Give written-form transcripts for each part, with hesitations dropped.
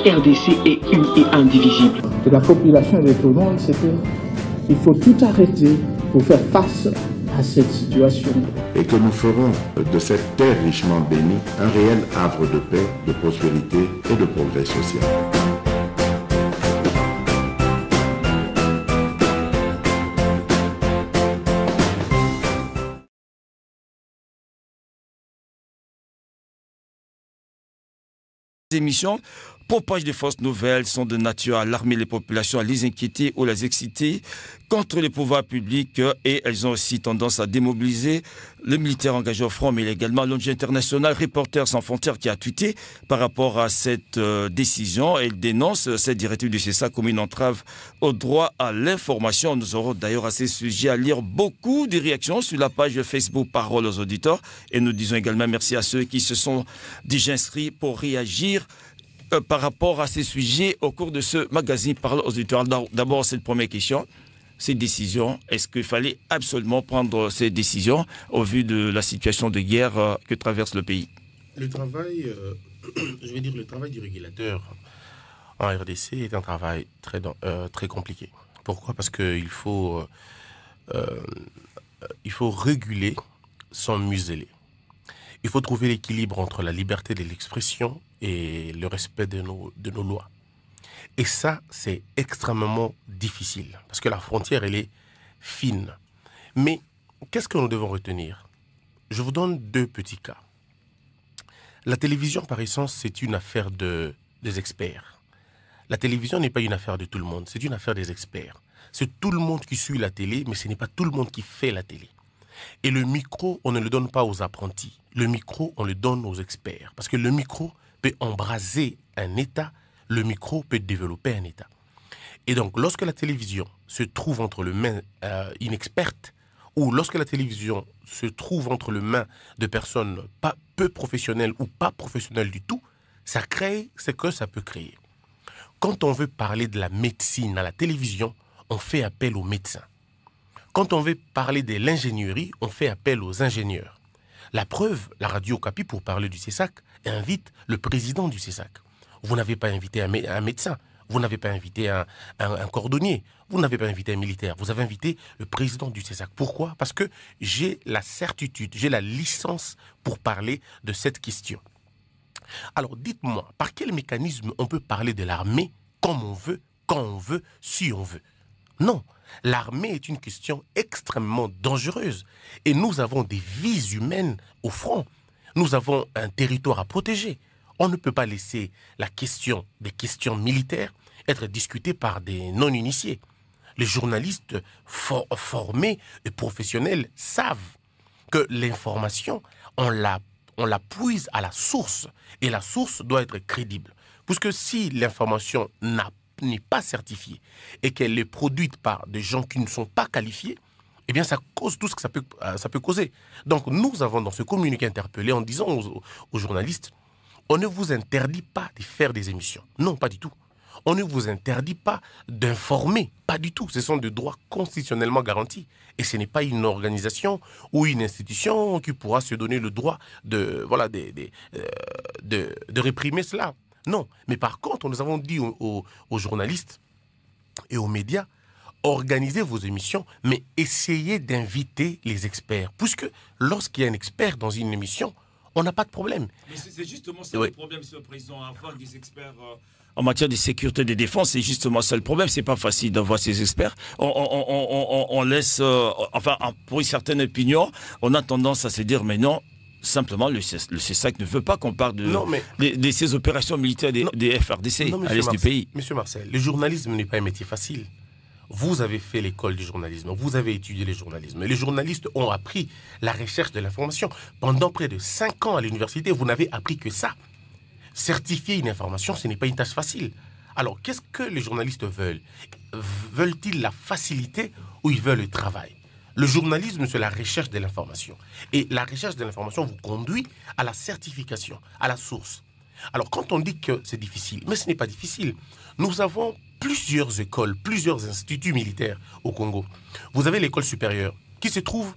RDC est une et indivisible. De la population et de tout le monde, c'est qu'il faut tout arrêter pour faire face à cette situation. Et que nous ferons de cette terre richement bénie un réel havre de paix, de prospérité et de progrès social. Émissions propagent des fausses nouvelles, sont de nature à alarmer les populations, à les inquiéter ou les exciter contre les pouvoirs publics, et elles ont aussi tendance à démobiliser les militaires engagés au front, mais également l'ONG internationale Reporters sans frontières qui a tweeté par rapport à cette décision. Elle dénonce cette directive du CESA comme une entrave au droit à l'information. Nous aurons d'ailleurs à ces sujets à lire beaucoup de réactions sur la page Facebook Parole aux auditeurs, et nous disons également merci à ceux qui se sont déjà inscrits pour réagir par rapport à ces sujets au cours de ce magazine Parole aux auditeurs. D'abord, cette première question, ces décisions, est-ce qu'il fallait absolument prendre ces décisions au vu de la situation de guerre que traverse le pays? Le travail, je vais dire le travail du régulateur en RDC est un travail très compliqué. Pourquoi? Parce qu'il faut réguler sans museler. Il faut trouver l'équilibre entre la liberté de l'expression et le respect de nos lois. Et ça, c'est extrêmement difficile, parce que la frontière, elle est fine. Mais qu'est-ce que nous devons retenir? Je vous donne deux petits cas. La télévision, par essence, c'est une affaire des experts. La télévision n'est pas une affaire de tout le monde, c'est une affaire des experts. C'est tout le monde qui suit la télé, mais ce n'est pas tout le monde qui fait la télé. Et le micro, on ne le donne pas aux apprentis. Le micro, on le donne aux experts. Parce que le micro peut embraser un État, le micro peut développer un État. Et donc, lorsque la télévision se trouve entre les mains inexpertes, ou lorsque la télévision se trouve entre les mains de personnes peu professionnelles ou pas professionnelles du tout, ça crée ce que ça peut créer. Quand on veut parler de la médecine à la télévision, on fait appel aux médecins. Quand on veut parler de l'ingénierie, on fait appel aux ingénieurs. La preuve, la radio Okapi, pour parler du CESAC, invite le président du CESAC. Vous n'avez pas invité un médecin, vous n'avez pas invité un cordonnier, vous n'avez pas invité un militaire, vous avez invité le président du CESAC. Pourquoi? Parce que j'ai la certitude, j'ai la licence pour parler de cette question. Alors dites-moi, par quel mécanisme on peut parler de l'armée comme on veut, quand on veut, si on veut? Non, l'armée est une question extrêmement dangereuse et nous avons des vies humaines au front. Nous avons un territoire à protéger. On ne peut pas laisser la question des questions militaires être discutée par des non-initiés. Les journalistes formés et professionnels savent que l'information, on la puise à la source et la source doit être crédible. Puisque si l'information n'est pas certifiée et qu'elle est produite par des gens qui ne sont pas qualifiés, eh bien ça cause tout ce que ça peut causer. Donc nous avons dans ce communiqué interpellé en disant aux journalistes, on ne vous interdit pas de faire des émissions. Non, pas du tout. On ne vous interdit pas d'informer, pas du tout. Ce sont des droits constitutionnellement garantis. Et ce n'est pas une organisation ou une institution qui pourra se donner le droit de réprimer cela. Non, mais par contre, nous avons dit aux journalistes et aux médias, organisez vos émissions, mais essayez d'inviter les experts. Puisque lorsqu'il y a un expert dans une émission, on n'a pas de problème. Mais c'est justement ça le problème, Monsieur le Président, avoir des experts en matière de sécurité et de défense, c'est justement ça le problème. C'est pas facile d'avoir ces experts. On laisse, enfin, pour une certaine opinion, on a tendance à se dire, mais non, simplement, le CESAC ne veut pas qu'on parle de ces opérations militaires des FRDC à l'est du pays. Monsieur Marcel, le journalisme n'est pas un métier facile. Vous avez fait l'école du journalisme, vous avez étudié le journalisme. Les journalistes ont appris la recherche de l'information. Pendant près de 5 ans à l'université, vous n'avez appris que ça. Certifier une information, ce n'est pas une tâche facile. Alors, qu'est-ce que les journalistes veulent? Veulent-ils la facilité ou ils veulent le travail? Le journalisme, c'est la recherche de l'information. Et la recherche de l'information vous conduit à la certification, à la source. Alors, quand on dit que c'est difficile, mais ce n'est pas difficile. Nous avons plusieurs écoles, plusieurs instituts militaires au Congo. Vous avez l'école supérieure qui se trouve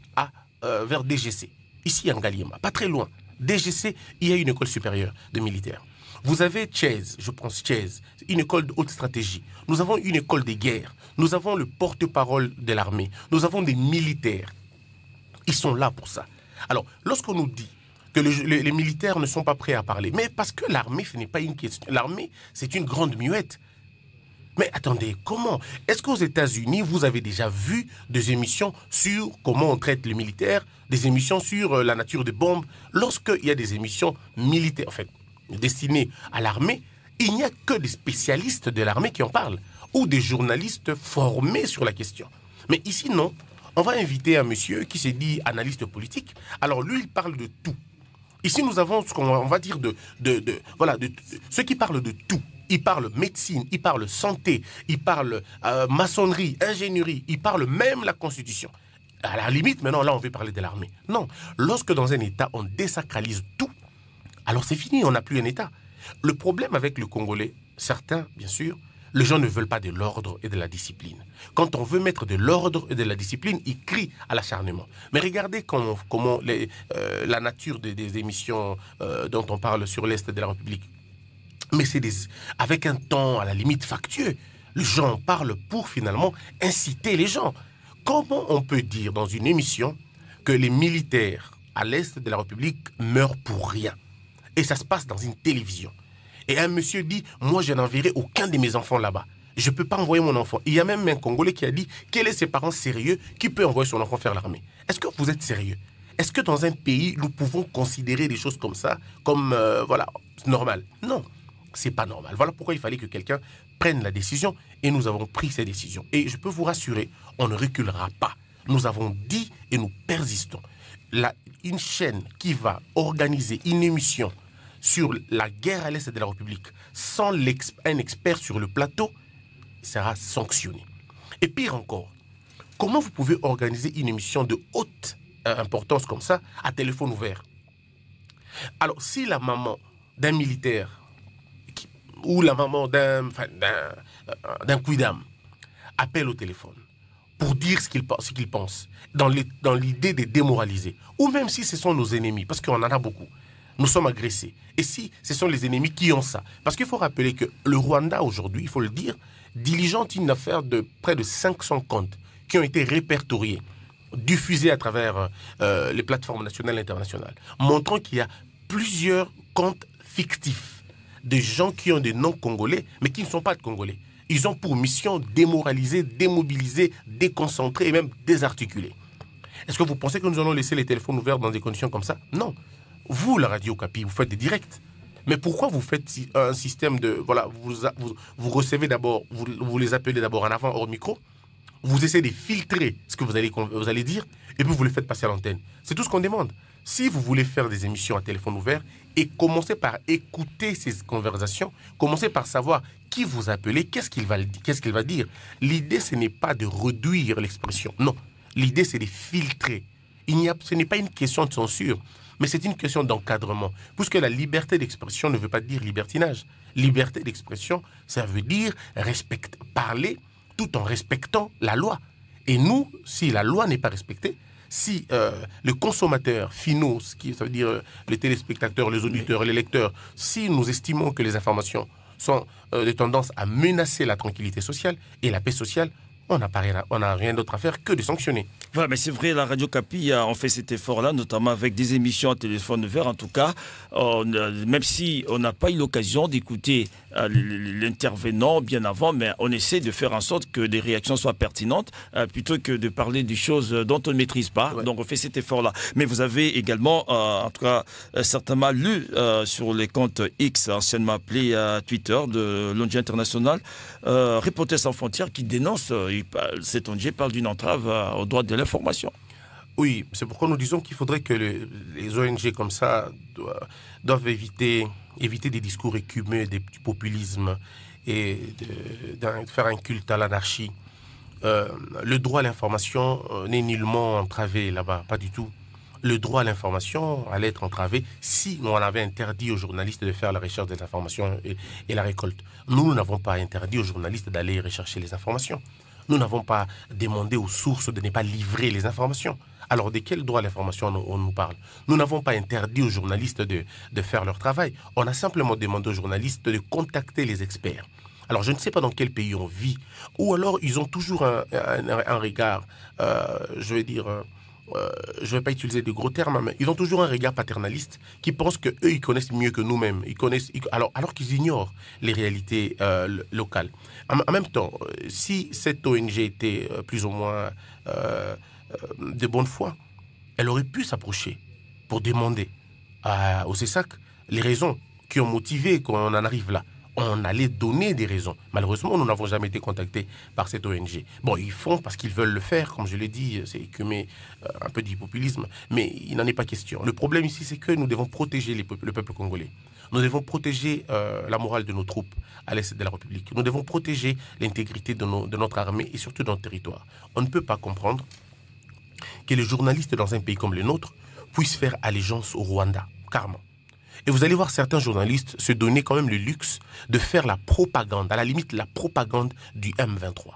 vers DGC, ici en Ngaliema, pas très loin. DGC, il y a une école supérieure de militaires. Vous avez Chase, je pense Chase, une école de haute stratégie. Nous avons une école des guerres. Nous avons le porte-parole de l'armée. Nous avons des militaires. Ils sont là pour ça. Alors, lorsqu'on nous dit que les militaires ne sont pas prêts à parler, mais parce que l'armée, ce n'est pas une question. L'armée, c'est une grande muette. Mais attendez, comment? Est-ce qu'aux États-Unis, vous avez déjà vu des émissions sur comment on traite les militaires, des émissions sur la nature des bombes? Lorsqu'il y a des émissions militaires, en fait, destinées à l'armée, il n'y a que des spécialistes de l'armée qui en parlent, ou des journalistes formés sur la question. Mais ici, non. On va inviter un monsieur qui s'est dit analyste politique. Alors lui, il parle de tout. Ici, nous avons ce qu'on va dire ceux qui parlent de tout. Ils parlent médecine, ils parlent santé, ils parlent maçonnerie, ingénierie, ils parlent même la Constitution. À la limite, maintenant, là, on veut parler de l'armée. Non, lorsque dans un État, on désacralise tout, alors c'est fini, on n'a plus un État. Le problème avec le Congolais, certains, bien sûr, les gens ne veulent pas de l'ordre et de la discipline. Quand on veut mettre de l'ordre et de la discipline, ils crient à l'acharnement. Mais regardez comment la nature des émissions dont on parle sur l'Est de la République. Mais c'est avec un ton à la limite factueux. Les gens en parlent pour finalement inciter les gens. Comment on peut dire dans une émission que les militaires à l'Est de la République meurent pour rien? Et ça se passe dans une télévision. Et un monsieur dit, moi je n'enverrai aucun de mes enfants là-bas. Je ne peux pas envoyer mon enfant. Il y a même un Congolais qui a dit, quel est ses parents sérieux qui peut envoyer son enfant faire l'armée? Est-ce que vous êtes sérieux? Est-ce que dans un pays, nous pouvons considérer des choses comme ça, comme, normal? Non. C'est pas normal. Voilà pourquoi il fallait que quelqu'un prenne la décision et nous avons pris ces décisions. Et je peux vous rassurer, on ne reculera pas. Nous avons dit et nous persistons. Une chaîne qui va organiser une émission sur la guerre à l'Est de la République sans un expert sur le plateau sera sanctionné. Et pire encore, comment vous pouvez organiser une émission de haute importance comme ça à téléphone ouvert? Alors, si la maman d'un militaire ou la maman d'un quidam appelle au téléphone pour dire ce qu'il pense, dans l'idée de démoraliser, ou même si ce sont nos ennemis, parce qu'on en a beaucoup, nous sommes agressés, et si ce sont les ennemis qui ont ça, parce qu'il faut rappeler que le Rwanda aujourd'hui, il faut le dire, diligente une affaire de près de 500 comptes qui ont été répertoriés, diffusés à travers les plateformes nationales et internationales, montrant qu'il y a plusieurs comptes fictifs de gens qui ont des noms congolais, mais qui ne sont pas de Congolais. Ils ont pour mission démoraliser, démobiliser, déconcentrer et même désarticuler. Est-ce que vous pensez que nous allons laisser les téléphones ouverts dans des conditions comme ça? Non. Vous, la Radio Okapi, vous faites des directs. Mais pourquoi vous faites un système de... Voilà, vous recevez d'abord, vous les appelez d'abord en avant, hors micro, vous essayez de filtrer ce que vous allez dire, et puis vous les faites passer à l'antenne. C'est tout ce qu'on demande. Si vous voulez faire des émissions à téléphone ouvert, et commencez par écouter ces conversations, commencez par savoir qui vous appelez, qu'est-ce qu'il va dire. L'idée, ce n'est pas de réduire l'expression, non. L'idée, c'est de filtrer. Ce n'est pas une question de censure, mais c'est une question d'encadrement. Puisque la liberté d'expression ne veut pas dire libertinage. Liberté d'expression, ça veut dire parler tout en respectant la loi. Et nous, si la loi n'est pas respectée, si le consommateur finaux, ça veut dire les téléspectateurs, les auditeurs, les lecteurs, si nous estimons que les informations sont de tendance à menacer la tranquillité sociale et la paix sociale, on n'a rien d'autre à faire que de sanctionner. Voilà, mais c'est vrai, la Radio Okapi a fait cet effort-là, notamment avec des émissions à téléphone ouvert. En tout cas, même si on n'a pas eu l'occasion d'écouter l'intervenant bien avant, mais on essaie de faire en sorte que des réactions soient pertinentes, plutôt que de parler des choses dont on ne maîtrise pas. Ouais. Donc on fait cet effort-là. Mais vous avez également, en tout cas, certainement lu sur les comptes X, anciennement appelé Twitter, de l'ONG internationale, Reporters sans frontières, qui dénonce, cette ONG parle d'une entrave aux droits de l'information. Oui, c'est pourquoi nous disons qu'il faudrait que les ONG comme ça doivent éviter des discours écumeux, du populisme et de faire un culte à l'anarchie. Le droit à l'information n'est nullement entravé là-bas, pas du tout. Le droit à l'information allait être entravé si on avait interdit aux journalistes de faire la recherche des informations et la récolte. Nous n'avons pas interdit aux journalistes d'aller rechercher les informations. Nous n'avons pas demandé aux sources de ne pas livrer les informations. Alors, de quel droit à l'information on nous parle? Nous n'avons pas interdit aux journalistes de faire leur travail. On a simplement demandé aux journalistes de contacter les experts. Alors, je ne sais pas dans quel pays on vit, ou alors ils ont toujours un regard, je vais dire, je ne vais pas utiliser de gros termes, mais ils ont toujours un regard paternaliste qui pense qu'eux, ils connaissent mieux que nous-mêmes. Alors qu'ils ignorent les réalités locales. En même temps, si cette ONG était plus ou moins de bonne foi, elle aurait pu s'approcher pour demander au CESAC les raisons qui ont motivé qu'on en arrive là. On allait donner des raisons. Malheureusement, nous n'avons jamais été contactés par cette ONG. Bon, ils font parce qu'ils veulent le faire, comme je l'ai dit, c'est écumer un peu du populisme, mais il n'en est pas question. Le problème ici, c'est que nous devons protéger le peuple congolais. Nous devons protéger la morale de nos troupes à l'est de la République. Nous devons protéger l'intégrité de notre armée et surtout de notre territoire. On ne peut pas comprendre que les journalistes dans un pays comme le nôtre puissent faire allégeance au Rwanda, carrément. Et vous allez voir certains journalistes se donner quand même le luxe de faire la propagande, à la limite la propagande du M23.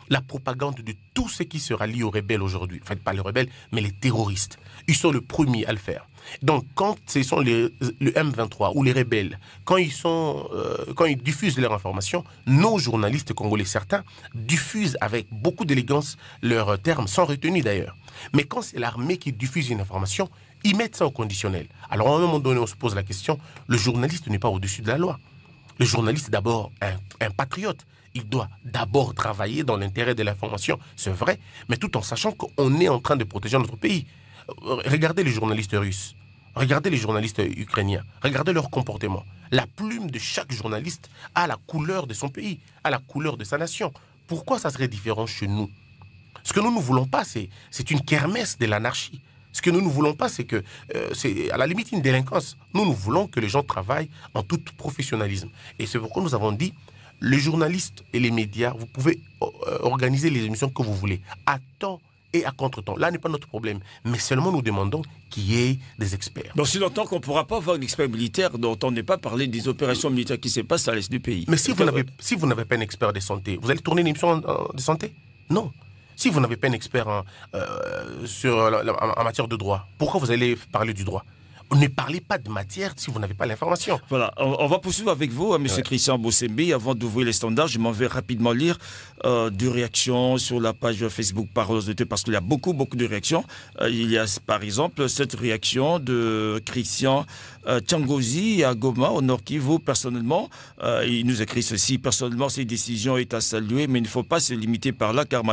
La propagande de tout ce qui se rallie aux rebelles aujourd'hui. Enfin, pas les rebelles, mais les terroristes. Ils sont les premiers à le faire. Donc, quand ce sont le M23 ou les rebelles, quand ils diffusent leur information, nos journalistes congolais, certains, diffusent avec beaucoup d'élégance leurs termes, sans retenue d'ailleurs. Mais quand c'est l'armée qui diffuse une information, ils mettent ça au conditionnel. Alors, à un moment donné, on se pose la question, le journaliste n'est pas au-dessus de la loi. Le journaliste est d'abord un patriote. Il doit d'abord travailler dans l'intérêt de l'information, c'est vrai, mais tout en sachant qu'on est en train de protéger notre pays. Regardez les journalistes russes, regardez les journalistes ukrainiens, regardez leur comportement. La plume de chaque journaliste a la couleur de son pays, a la couleur de sa nation. Pourquoi ça serait différent chez nous? Ce que nous ne voulons pas, c'est une kermesse de l'anarchie. Ce que nous ne voulons pas, c'est que c'est à la limite une délinquance. Nous voulons que les gens travaillent en tout professionnalisme. Et c'est pourquoi nous avons dit, les journalistes et les médias, vous pouvez organiser les émissions que vous voulez, à temps et à contre-temps. Là n'est pas notre problème. Mais seulement nous demandons qu'il y ait des experts. Donc, si longtemps qu'on ne pourra pas avoir un expert militaire dont on n'est pas parlé des opérations militaires qui se passent à l'est du pays. Mais si vous n'avez pas un expert de santé, vous allez tourner une émission de santé? Non. Si vous n'avez pas un expert en matière de droit, pourquoi vous allez parler du droit? Ne parlez pas de matière si vous n'avez pas l'information. Voilà, on va poursuivre avec vous, M. Christian Bossembe. Avant d'ouvrir les standards, je m'en vais rapidement lire des réactions sur la page Facebook Paroles de Dieu, parce qu'il y a beaucoup de réactions. Il y a par exemple cette réaction de Christian Tchangozi à Goma, au Nord Kivu. Personnellement, il nous écrit ceci: personnellement, cette décision est à saluer, mais il ne faut pas se limiter par là, car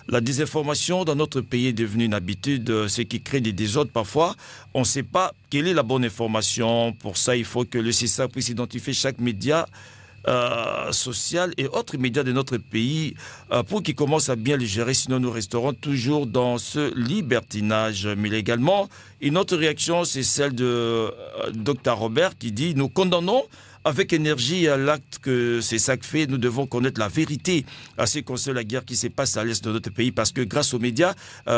la désinformation dans notre pays est devenue une habitude, ce qui crée des désordres parfois. On ne sait pas quelle est la bonne information. Pour ça, il faut que le CESA puisse identifier chaque média social et autres médias de notre pays pour qu'ils commencent à bien les gérer, sinon nous resterons toujours dans ce libertinage. Mais également, une autre réaction, c'est celle de Dr Robert qui dit: nous condamnons avec énergie à l'acte que c'est ça que fait. Nous devons connaître la vérité à ce qui concerne la guerre qui se passe à l'est de notre pays, parce que grâce aux médias,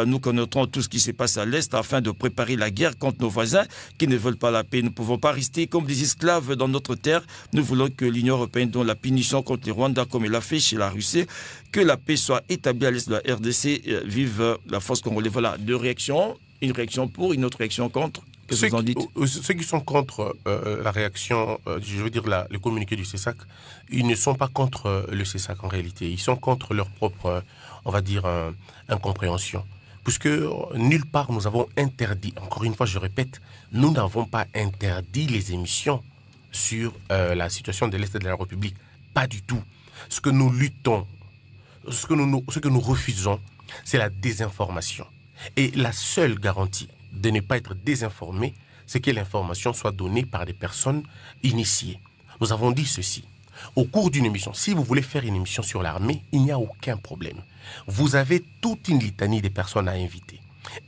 nous connaîtrons tout ce qui se passe à l'est afin de préparer la guerre contre nos voisins qui ne veulent pas la paix. Nous ne pouvons pas rester comme des esclaves dans notre terre. Nous voulons que l'Union européenne donne la punition contre les Rwandais comme elle l'a fait chez la Russie, que la paix soit établie à l'est de la RDC. Vive la force congolaise. Voilà, deux réactions, une réaction pour, une autre réaction contre. Ceux qui sont contre la réaction, je veux dire le communiqué du CESAC, ils ne sont pas contre le CESAC en réalité. Ils sont contre leur propre, on va dire, incompréhension. Puisque nulle part nous avons interdit, encore une fois je répète, nous n'avons pas interdit les émissions sur la situation de l'Est de la République. Pas du tout. Ce que nous luttons, ce que nous refusons, c'est la désinformation. Et la seule garantie de ne pas être désinformé, c'est que l'information soit donnée par des personnes initiées. Nous avons dit ceci. Au cours d'une émission, si vous voulez faire une émission sur l'armée, il n'y a aucun problème. Vous avez toute une litanie de personnes à inviter.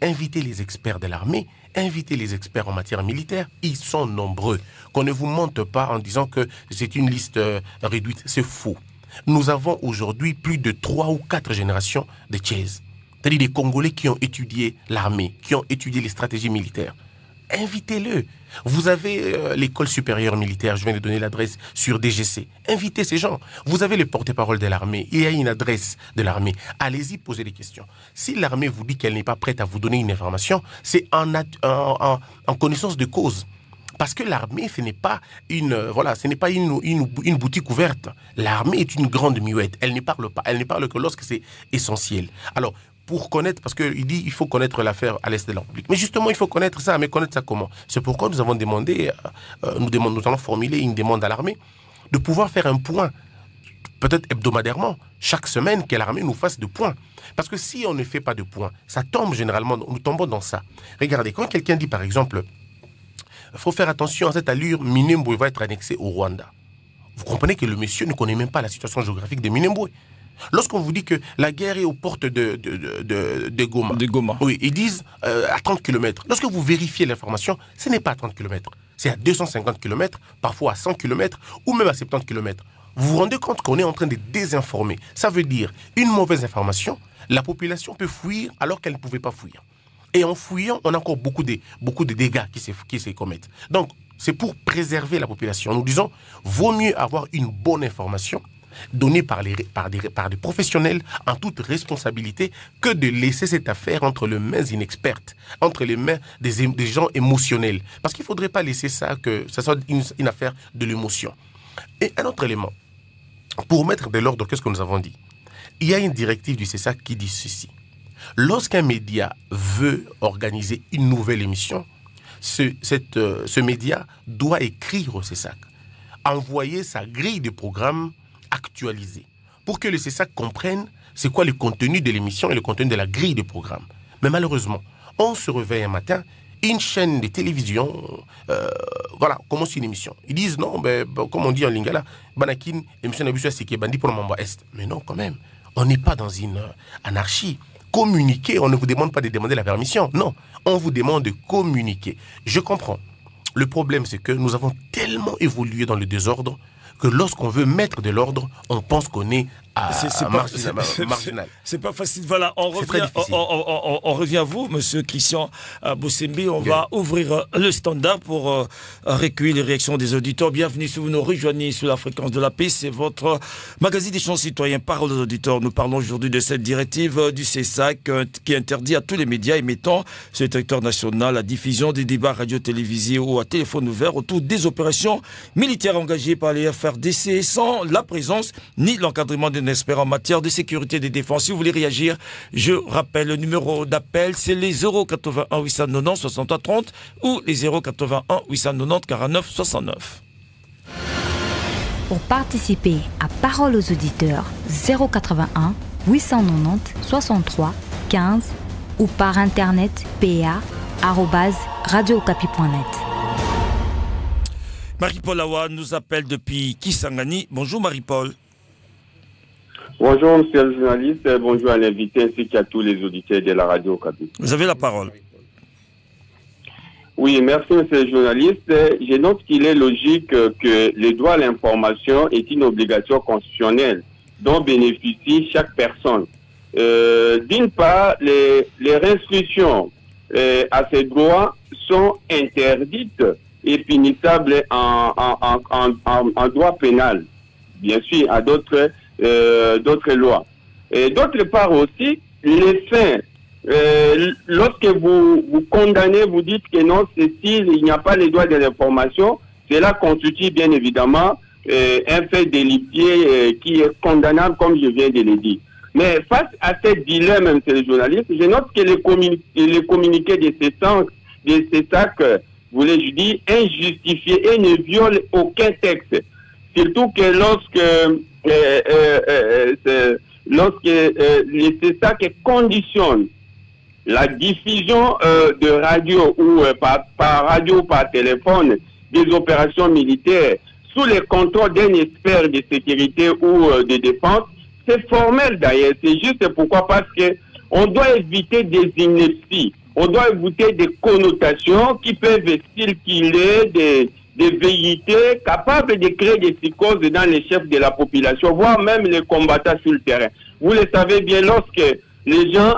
Invitez les experts de l'armée, invitez les experts en matière militaire, ils sont nombreux. Qu'on ne vous mente pas en disant que c'est une liste réduite, c'est faux. Nous avons aujourd'hui plus de 3 ou 4 générations de Tchèze. C'est-à-dire des Congolais qui ont étudié l'armée, qui ont étudié les stratégies militaires. invitez-le. Vous avez l'école supérieure militaire, je viens de donner l'adresse sur DGC. Invitez ces gens. Vous avez le porte-parole de l'armée, il y a une adresse de l'armée. Allez-y, posez des questions. Si l'armée vous dit qu'elle n'est pas prête à vous donner une information, c'est en connaissance de cause. Parce que l'armée, ce n'est pas une boutique ouverte. L'armée est une grande muette. Elle ne parle pas. Elle ne parle que lorsque c'est essentiel. Alors, pour connaître, parce qu'il dit il faut connaître l'affaire à l'Est de la République. Mais justement, il faut connaître ça. Mais connaître ça comment? C'est pourquoi nous avons demandé, nous allons formuler une demande à l'armée de pouvoir faire un point, peut-être hebdomadairement, chaque semaine, que l'armée nous fasse de points. Parce que si on ne fait pas de points, ça tombe généralement, nous tombons dans ça. Regardez, quand quelqu'un dit par exemple, il faut faire attention à cette allure, Minembwe va être annexé au Rwanda. Vous comprenez que le monsieur ne connaît même pas la situation géographique de Minembwe. Lorsqu'on vous dit que la guerre est aux portes de Goma. De Goma. Oui, ils disent à 30 km. Lorsque vous vérifiez l'information, ce n'est pas à 30 km. C'est à 250 km, parfois à 100 km ou même à 70 km. Vous vous rendez compte qu'on est en train de désinformer. Ça veut dire une mauvaise information, la population peut fuir alors qu'elle ne pouvait pas fuir. Et en fouillant, on a encore beaucoup de dégâts qui se commettent. Donc, c'est pour préserver la population. Nous disons, vaut mieux avoir une bonne information donnée par des professionnels en toute responsabilité que de laisser cette affaire entre les mains inexpertes, entre les mains des gens émotionnels. Parce qu'il ne faudrait pas laisser ça, que ça soit une affaire de l'émotion. Et un autre élément, pour mettre de l'ordre, qu'est-ce que nous avons dit? Il y a une directive du CESAC qui dit ceci. Lorsqu'un média veut organiser une nouvelle émission, ce média doit écrire au CESAC, envoyer sa grille de programme actualisée, pour que le CESAC comprenne c'est quoi le contenu de l'émission et le contenu de la grille de programme. Mais malheureusement, on se réveille un matin, une chaîne de télévision, commence une émission. Ils disent non, comme on dit en lingala, Banakin, émission d'Abusia c'est qui est bandit pour le Mamba Est. Mais non, quand même, on n'est pas dans une anarchie. Communiquer, on ne vous demande pas de demander la permission. Non, on vous demande de communiquer. Je comprends. Le problème, c'est que nous avons tellement évolué dans le désordre que lorsqu'on veut mettre de l'ordre, on pense qu'on est marginal. C'est pas facile. Voilà, on revient à vous, monsieur Christian Bossembi. On va ouvrir le standard pour recueillir les réactions des auditeurs. Bienvenue si vous nous rejoignez sur la fréquence de la paix. C'est votre magazine des champs citoyens, Parole aux auditeurs. Nous parlons aujourd'hui de cette directive du CESAC qui interdit à tous les médias émettant sur le territoire national la diffusion des débats radio-télévisés ou à téléphone ouvert autour des opérations militaires engagées par les FRDC sans la présence ni l'encadrement d'un expert en matière de sécurité et de défense. Si vous voulez réagir, je rappelle le numéro d'appel, c'est les 081 890 63 30 ou les 081 890 49 69. Pour participer à Parole aux auditeurs, 081 890 63 15 ou par internet pa@radiocapi.net. Marie-Paul Awa nous appelle depuis Kisangani. Bonjour Marie-Paul. Bonjour monsieur le journaliste, bonjour à l'invité ainsi qu'à tous les auditeurs de la radio Okapi. Vous avez la parole. Oui, merci monsieur le journaliste. Je note qu'il est logique que le droit à l'information est une obligation constitutionnelle dont bénéficie chaque personne. D'une part, les restrictions à ces droits sont interdites et punissables en droit pénal, bien sûr, à d'autres lois. Et d'autre part aussi, les faits, lorsque vous condamnez, vous dites que non, il n'y a pas les droits de l'information, cela constitue bien évidemment un fait délictueux qui est condamnable, comme je viens de le dire. Mais face à ce dilemme, monsieur le journaliste, je note que les communiqués de CESAC, voulais-je dire, injustifiés et ne violent aucun texte. Surtout que lorsque les CESAC conditionnent la diffusion de radio ou par radio ou par téléphone des opérations militaires sous le contrôle d'un expert de sécurité ou de défense, c'est formel d'ailleurs. C'est juste pourquoi, parce que on doit éviter des inepties, on doit éviter des connotations qui peuvent circuler, des velléités capables de créer des psychoses dans les chefs de la population, voire même les combattants sur le terrain. Vous le savez bien, lorsque les gens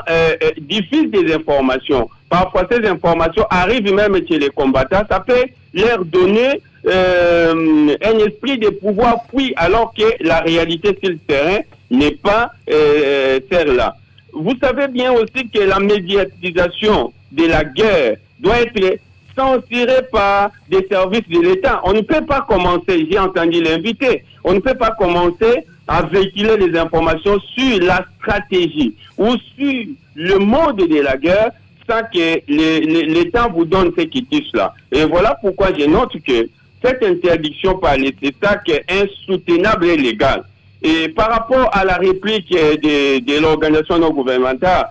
diffusent des informations. Parfois, ces informations arrivent même chez les combattants. Ça peut leur donner un esprit de pouvoir, puis alors que la réalité sur le terrain n'est pas celle-là. Vous savez bien aussi que la médiatisation de la guerre doit être censurée par des services de l'État. On ne peut pas commencer, j'ai entendu l'invité, on ne peut pas commencer à véhiculer les informations sur la stratégie ou sur le mode de la guerre sans que l'État vous donne ce qui touche là. Et voilà pourquoi je note que cette interdiction par l'État est insoutenable et légale. Et par rapport à la réplique de l'organisation non gouvernementale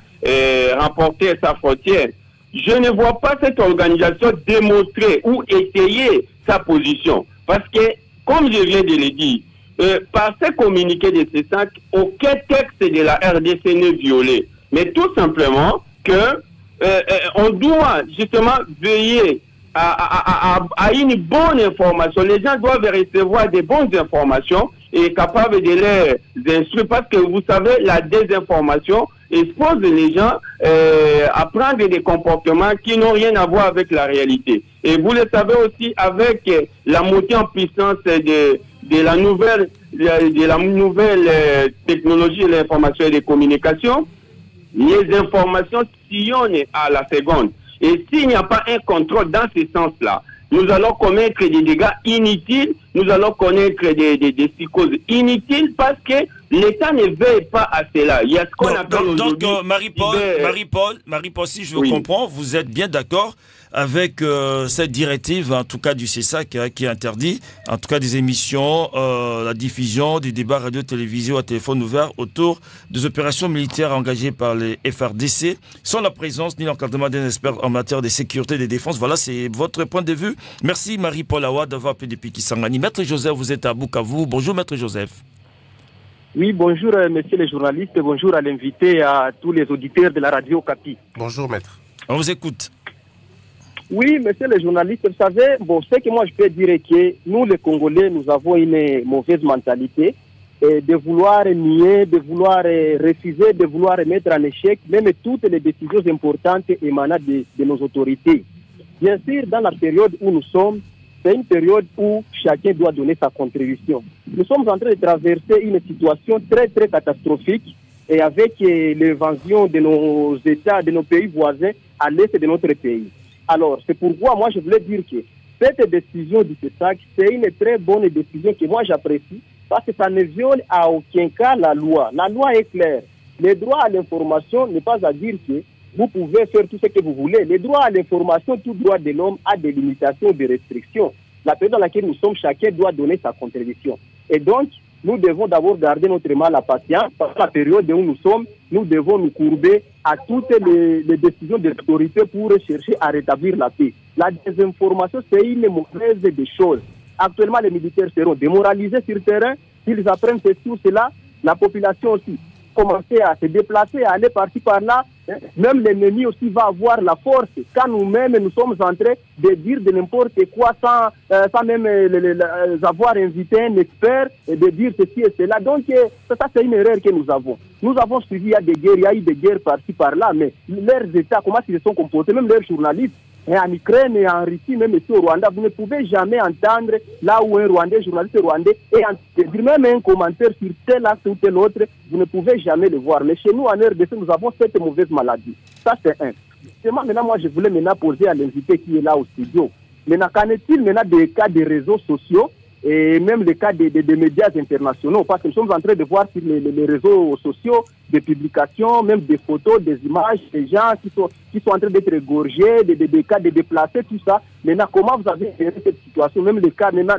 remporter sa frontière, je ne vois pas cette organisation démontrer ou essayer sa position. Parce que, comme je viens de le dire, par ces communiqués de CESAC, aucun texte de la RDC n'est violé. Mais tout simplement que on doit justement veiller à une bonne information. Les gens doivent recevoir des bonnes informations et capables de les instruire parce que vous savez, la désinformation expose les gens à prendre des comportements qui n'ont rien à voir avec la réalité. Et vous le savez aussi, avec la montée en puissance de la nouvelle technologie de l'information et des communications, les informations sillonnent à la seconde. Et s'il n'y a pas un contrôle dans ce sens-là, nous allons commettre des dégâts inutiles, nous allons connaître des psychoses inutiles parce que l'État ne veille pas à cela. Il y a ce qu'on appelle aujourd'hui... Donc, Marie-Paul, si je vous comprends, vous êtes bien d'accord avec cette directive, en tout cas du CESAC, qui interdit, en tout cas des émissions, la diffusion des débats radio-télévisés à téléphone ouvert autour des opérations militaires engagées par les FRDC, sans la présence ni l'encadrement d'un expert en matière de sécurité et de défense. Voilà, c'est votre point de vue. Merci Marie-Paul Awa d'avoir appelé depuis Kisangani. Maître Joseph, vous êtes à Bukavu. Bonjour Maître Joseph. Oui, bonjour messieurs les journalistes, bonjour à l'invité et à tous les auditeurs de la radio Capi. Bonjour Maître. On vous écoute. Oui, monsieur le journaliste, vous savez, bon, ce que moi je peux dire est que nous, les Congolais, nous avons une mauvaise mentalité de vouloir nier, de vouloir refuser, de vouloir mettre en échec même toutes les décisions importantes émanant de nos autorités. Bien sûr, dans la période où nous sommes, c'est une période où chacun doit donner sa contribution. Nous sommes en train de traverser une situation très, très catastrophique et avec l'invasion de nos États, de nos pays voisins à l'est de notre pays. Alors, c'est pourquoi moi je voulais dire que cette décision du CESAC, c'est une très bonne décision que moi j'apprécie parce que ça ne viole à aucun cas la loi. La loi est claire. Le droit à l'information n'est pas à dire que vous pouvez faire tout ce que vous voulez. Le droit à l'information, tout droit de l'homme a des limitations, des restrictions. La période dans laquelle nous sommes, chacun doit donner sa contribution. Et donc, nous devons d'abord garder notre mal à patience. Parce que la période où nous sommes, nous devons nous courber à toutes les décisions des autorités pour chercher à rétablir la paix. La désinformation, c'est une mauvaise des choses. Actuellement, les militaires seront démoralisés sur le terrain. S'ils apprennent ceci ou cela, la population aussi commencer à se déplacer, à aller par-ci par-là. Même l'ennemi aussi va avoir la force. Quand nous-mêmes, nous sommes en train de dire de n'importe quoi sans même avoir invité un expert et de dire ceci et cela. Donc, ça c'est une erreur que nous avons. Nous avons suivi, il y a des guerres, il y a eu des guerres par-ci par-là, mais leurs États, comment ils se sont comportés, même leurs journalistes, et en Ukraine et en Russie, même ici au Rwanda, vous ne pouvez jamais entendre là où un Rwandais, journaliste rwandais, et dire même un commentaire sur tel acte ou tel autre, vous ne pouvez jamais le voir. Mais chez nous, en RDC, nous avons cette mauvaise maladie. Ça, c'est un. Maintenant, moi, je voulais maintenant poser à l'invité qui est là au studio. Maintenant, qu'en est-il maintenant des cas des réseaux sociaux et même les cas des médias internationaux? Parce que nous sommes en train de voir sur les réseaux sociaux des publications, même des photos, des images, des gens qui sont en train d'être égorgés, des cas de déplacés, tout ça. Maintenant, comment vous avez géré cette situation? Même les cas même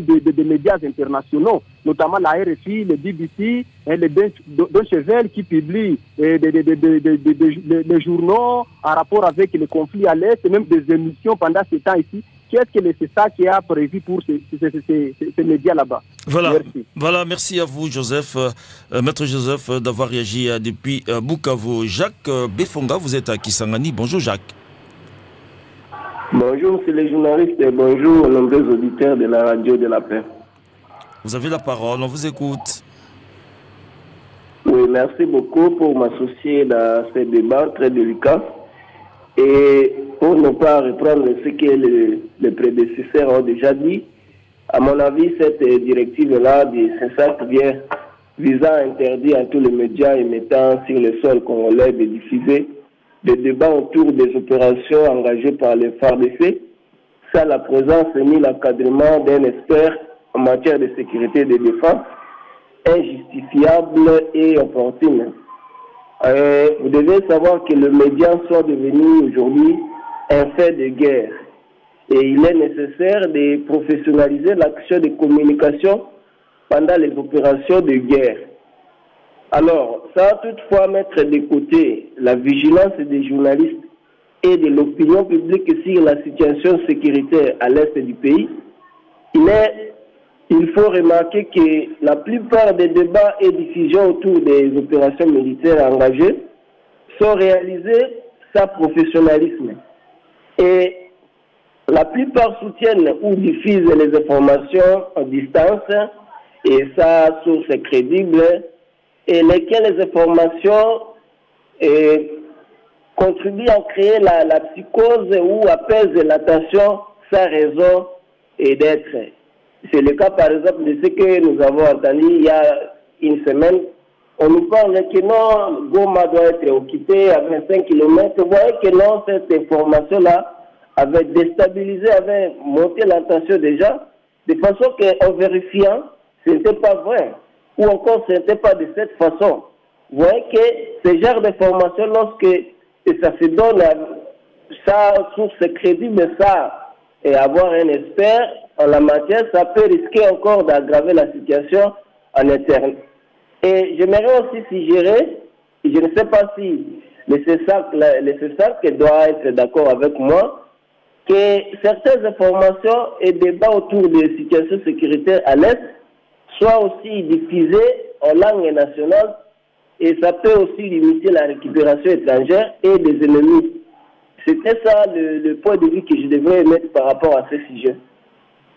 des médias internationaux, notamment la RFI, le BBC, les Deutsche Welle qui publient des journaux en rapport avec les conflits à l'Est, et même des émissions pendant ce temps ici. Qu'est-ce que c'est ça qui a prévu pour ces médias là-bas? Voilà. Merci. Voilà, merci à vous, Joseph, Maître Joseph, d'avoir réagi depuis Bukavu. Jacques Befonga, vous êtes à Kisangani. Bonjour, Jacques. Bonjour, monsieur les journalistes et bonjour aux nombreux auditeurs de la radio de la paix. Vous avez la parole, on vous écoute. Oui, Oui, merci beaucoup pour m'associer dans ce débat très délicat. Et pour ne pas reprendre ce que les prédécesseurs ont déjà dit, à mon avis, cette directive-là du CESAC vient visant à interdire à tous les médias émettant sur le sol congolais de diffuser des débats autour des opérations engagées par les FARDC, sans la présence ni l'encadrement d'un expert en matière de sécurité et de défense, injustifiable et opportune. Vous devez savoir que le média soit devenu aujourd'hui un fait de guerre. Et il est nécessaire de professionnaliser l'action de communication pendant les opérations de guerre. Alors, sans toutefois mettre de côté la vigilance des journalistes et de l'opinion publique sur la situation sécuritaire à l'est du pays, il faut remarquer que la plupart des débats et diffusions autour des opérations militaires engagées sont réalisés sans professionnalisme. Et la plupart soutiennent ou diffusent les informations en distance et sans source crédible, et lesquelles les informations contribuent à créer la psychose ou apaisent l'attention sans raison et d'être. C'est le cas par exemple de ce que nous avons entendu il y a une semaine. On nous parle que non, Goma doit être occupé à 25 km. Vous voyez que non, cette information-là avait déstabilisé, avait monté l'attention déjà, de façon qu'en vérifiant, ce n'était pas vrai. Ou encore, ce n'était pas de cette façon. Vous voyez que ce genre d'information, lorsque ça se donne ça source crédible, ça, et avoir un expert en la matière, ça peut risquer encore d'aggraver la situation en interne. Et j'aimerais aussi suggérer, je ne sais pas si le CESAC doit être d'accord avec moi, que certaines informations et débats autour des situations sécuritaires à l'Est soient aussi diffusés en langue nationale, et ça peut aussi limiter la récupération étrangère et des ennemis. C'était ça le point de vue que je devrais mettre par rapport à ce sujet.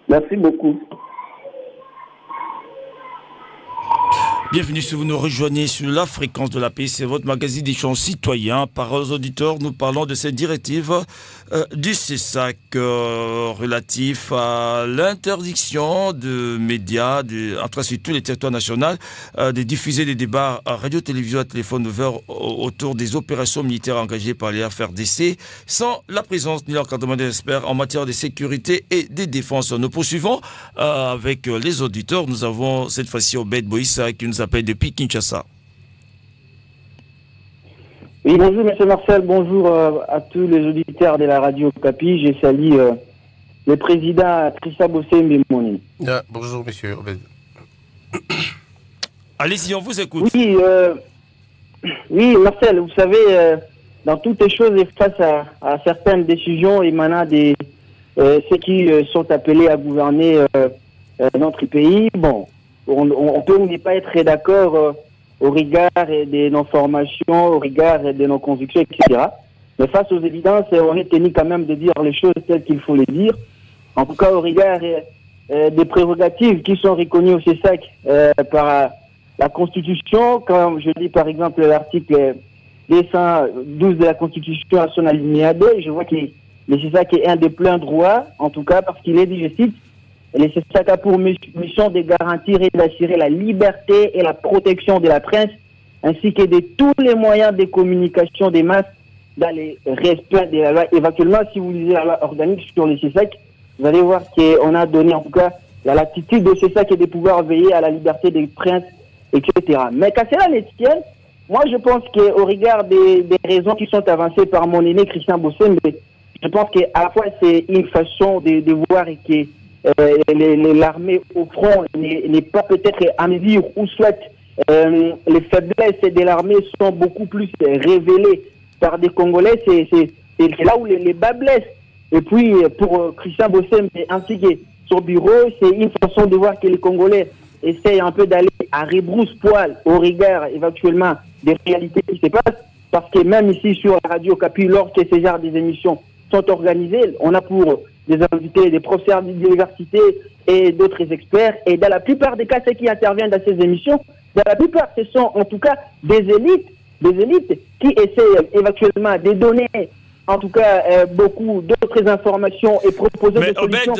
Merci beaucoup. Bienvenue si vous nous rejoignez sur la fréquence de la paix, c'est votre magazine d'échange citoyen. Par aux auditeurs, nous parlons de cette directive du CESAC relatif à l'interdiction de médias, en tout cas sur tous les territoires nationaux, de diffuser des débats à radio, télévision, à téléphone ouvert autour des opérations militaires engagées par les FARDC, sans la présence ni l'encadrement des experts en matière de sécurité et de défense. Nous poursuivons avec les auditeurs. Nous avons cette fois-ci Obed Boïssa qui nous appelle depuis Kinshasa. Oui, bonjour M. Marcel, bonjour à tous les auditeurs de la radio Capi. Je salue le président Trissa Bossé-Mbemoni. Bonjour M. Obed. Allez-y, on vous écoute. Oui, Marcel, vous savez, dans toutes les choses, face à certaines décisions émanant de ceux qui sont appelés à gouverner notre pays, bon, on peut ne pas être d'accord au regard de nos formations, au regard de nos convictions, etc. Mais face aux évidences, on est tenu quand même de dire les choses telles qu'il faut les dire. En tout cas, au regard des prérogatives qui sont reconnues au CESAC par la Constitution, comme je dis par exemple l'article 212 de la Constitution à son alinéa 2, je vois que le CESAC est un des pleins droits, en tout cas parce qu'il est dit, je cite, le CESAC a pour mission de garantir et d'assurer la liberté et la protection de la presse, ainsi que de tous les moyens de communication des masses dans le respect de la loi. Éventuellement, si vous lisez la loi organique sur le CESAC, vous allez voir qu'on a donné en tout cas la latitude au CESAC et de pouvoir veiller à la liberté des presse, etc. Mais qu'à cela ne tienne, moi je pense qu'au regard des raisons qui sont avancées par mon aîné Christian Bossé, je pense qu'à la fois c'est une façon de voir que l'armée au front n'est pas peut-être à mesure ou soit les faiblesses de l'armée sont beaucoup plus révélées par des Congolais, c'est là où les bas blessent. Et puis pour Christian Bossé ainsi que son bureau, c'est une façon de voir que les Congolais essayent un peu d'aller à rebrousse-poil au regard éventuellement des réalités qui se passent, parce que même ici sur la radio Capi, lorsque ces genres des émissions sont organisées, on a pour des invités, des professeurs d'université et d'autres experts. Et dans la plupart des cas, ceux qui interviennent dans ces émissions, la plupart, ce sont en tout cas des élites qui essaient éventuellement de donner en tout cas beaucoup d'autres informations et proposer des solutions.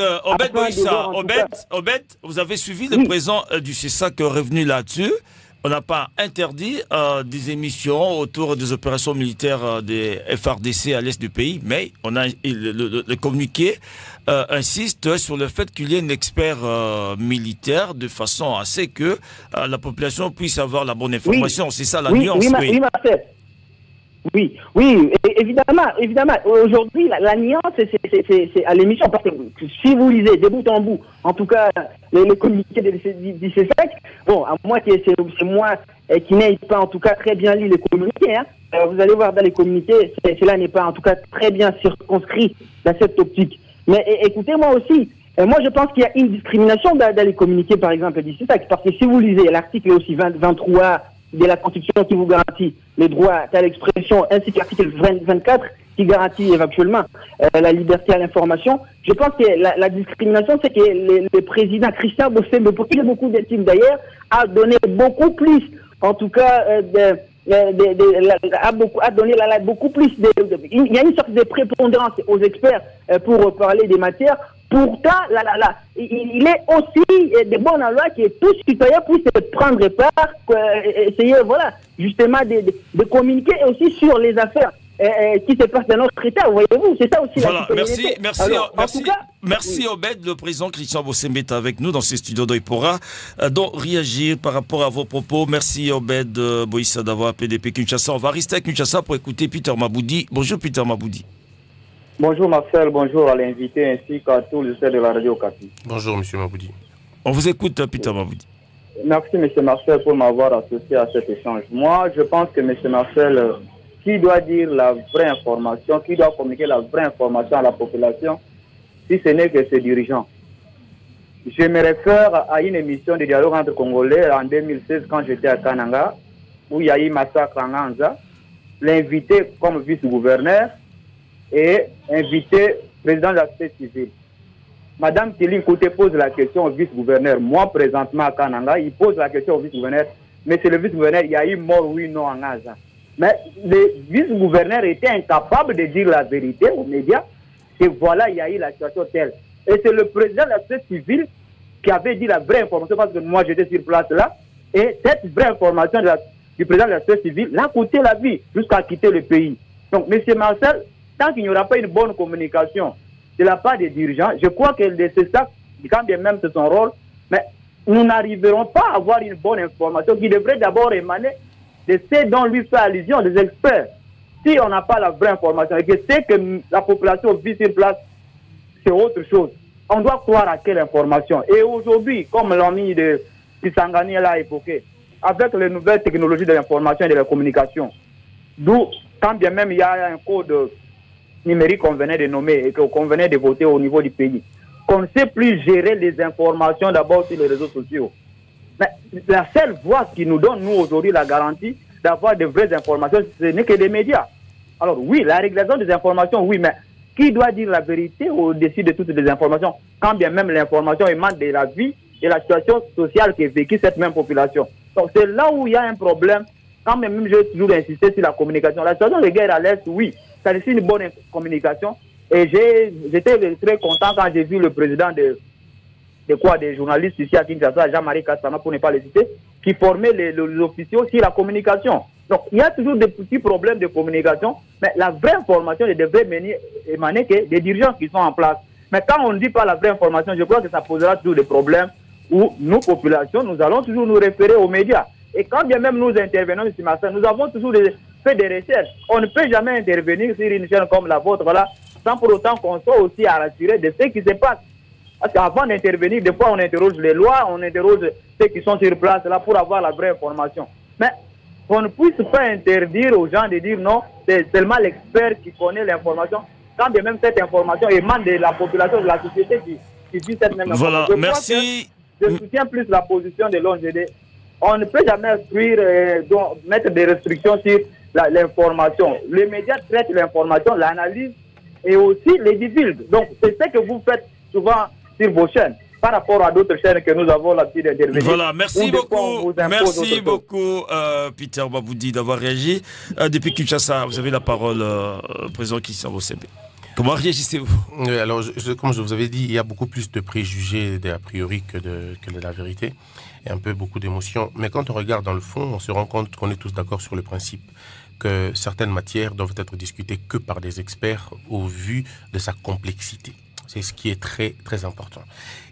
Obed, vous avez suivi le président du CESAC revenu là-dessus. On n'a pas interdit des émissions autour des opérations militaires des FARDC à l'est du pays, mais on a le communiqué insiste sur le fait qu'il y ait un expert militaire de façon à ce que la population puisse avoir la bonne information. C'est ça la nuance. Oui, évidemment. Aujourd'hui, la nuance, c'est à l'émission. Parce que si vous lisez de bout en bout, en tout cas, les communiqués du CESAC, bon, à moi, c'est moi qui n'ai pas en tout cas très bien lu les communiqués. Hein. Vous allez voir dans les communiqués, cela n'est pas en tout cas très bien circonscrit dans cette optique. Mais écoutez-moi aussi, moi je pense qu'il y a une discrimination dans les communiqués, par exemple, du CESAC. Parce que si vous lisez l'article aussi 23 de la Constitution qui vous garantit les droits à l'expression, ainsi que l'article 24 qui garantit éventuellement la liberté à l'information. Je pense que la discrimination, c'est que le président Christian Bossembe, pour qui il y a beaucoup d'estime d'ailleurs, a donné beaucoup plus, en tout cas, a donné beaucoup plus il y a une sorte de prépondérance aux experts pour parler des matières. Pourtant, il est aussi de bonne loi que tout citoyen puisse prendre part, essayer, voilà, justement de communiquer aussi sur les affaires qui se passent dans notre État, voyez-vous, c'est ça aussi voilà, la citoyenneté. Merci Obed, le président Christian Bossembe est avec nous dans ces studios d'Oipora. Donc réagir par rapport à vos propos. Merci Obed Boïssa d'avoir PDP Kinshasa. On va rester à Kinshasa pour écouter Peter Maboudi. Bonjour Peter Maboudi. Bonjour Marcel, bonjour à l'invité ainsi qu'à tous les chefs de la radio Okapi. Bonjour M. Maboudi. On vous écoute Peter Maboudi. Merci M. Marcel pour m'avoir associé à cet échange. Moi je pense que M. Marcel, qui doit dire la vraie information, qui doit communiquer la vraie information à la population, si ce n'est que ses dirigeants. Je me réfère à une émission de dialogue entre Congolais en 2016 quand j'étais à Kananga, où il y a eu massacre en Anza. L'invité comme vice-gouverneur et invité président de la société civile. Madame Tiling Kouté pose la question au vice-gouverneur. Moi, présentement à Kananga, il pose la question au vice-gouverneur. Mais c'est le vice-gouverneur, il y a eu mort, oui, non, en Gaza. Mais le vice-gouverneur était incapable de dire la vérité aux médias. Et voilà, il y a eu la situation telle. Et c'est le président de la société civile qui avait dit la vraie information, parce que moi, j'étais sur place là. Et cette vraie information du président de la société civile l'a coûté la vie jusqu'à quitter le pays. Donc, M. Marcel, tant qu'il n'y aura pas une bonne communication de la part des dirigeants, je crois que c'est ça, quand bien même c'est son rôle, mais nous n'arriverons pas à avoir une bonne information qui devrait d'abord émaner de ce dont lui fait allusion, des experts. Si on n'a pas la vraie information et que c'est que la population vit sur place, c'est autre chose. On doit croire à quelle information. Et aujourd'hui, comme l'ami de Kisangani l'a évoqué, avec les nouvelles technologies de l'information et de la communication, d'où, quand bien même il y a un code numérique qu'on venait de nommer et qu'on venait de voter au niveau du pays, qu'on ne sait plus gérer les informations d'abord sur les réseaux sociaux. Mais la seule voie qui nous donne, nous, aujourd'hui, la garantie d'avoir de vraies informations, ce n'est que des médias. Alors oui, la régulation des informations, oui, mais qui doit dire la vérité au-dessus de toutes les informations, quand bien même l'information émane de la vie et la situation sociale qui est vécue cette même population. Donc c'est là où il y a un problème. Quand même, je vais toujours insister sur la communication. La situation de guerre à l'Est, oui, ça c'est une bonne communication. Et j'étais très content quand j'ai vu le président des journalistes ici à Kinshasa, Jean-Marie Kassama, pour ne pas le citer, qui formait les officiaux sur la communication. Donc, il y a toujours des petits problèmes de communication, mais la vraie information devrait émaner que des dirigeants qui sont en place. Mais quand on ne dit pas la vraie information, je crois que ça posera toujours des problèmes où nous, populations, nous allons toujours nous référer aux médias. Et quand bien même nous intervenons ici, nous avons toujours fait des recherches. On ne peut jamais intervenir sur une chaîne comme la vôtre, voilà, sans pour autant qu'on soit aussi à rassurer de ce qui se passe. Parce qu'avant d'intervenir, des fois on interroge les lois, on interroge ceux qui sont sur place là pour avoir la vraie information. Mais on ne puisse pas interdire aux gens de dire non, c'est seulement l'expert qui connaît l'information, quand bien même cette information émane de la population, de la société qui vit cette même information. Voilà, merci. Je soutiens plus la position de l'ONGD. On ne peut jamais mettre des restrictions sur l'information. Les médias traitent l'information, l'analyse et aussi les divulguent. Donc c'est ce que vous faites souvent sur vos chaînes. par rapport à d'autres chaînes que nous avons l'habitude d'intervenir. Voilà, merci beaucoup, Peter Baboudi, d'avoir réagi. Depuis Kinshasa, vous avez la parole, président Christian Bossembe. Comment réagissez-vous? Alors, comme je vous avais dit, il y a beaucoup plus de préjugés a priori que de la vérité, et un peu beaucoup d'émotions. Mais quand on regarde dans le fond, on se rend compte qu'on est tous d'accord sur le principe que certaines matières doivent être discutées que par des experts au vu de sa complexité. C'est ce qui est très, très important.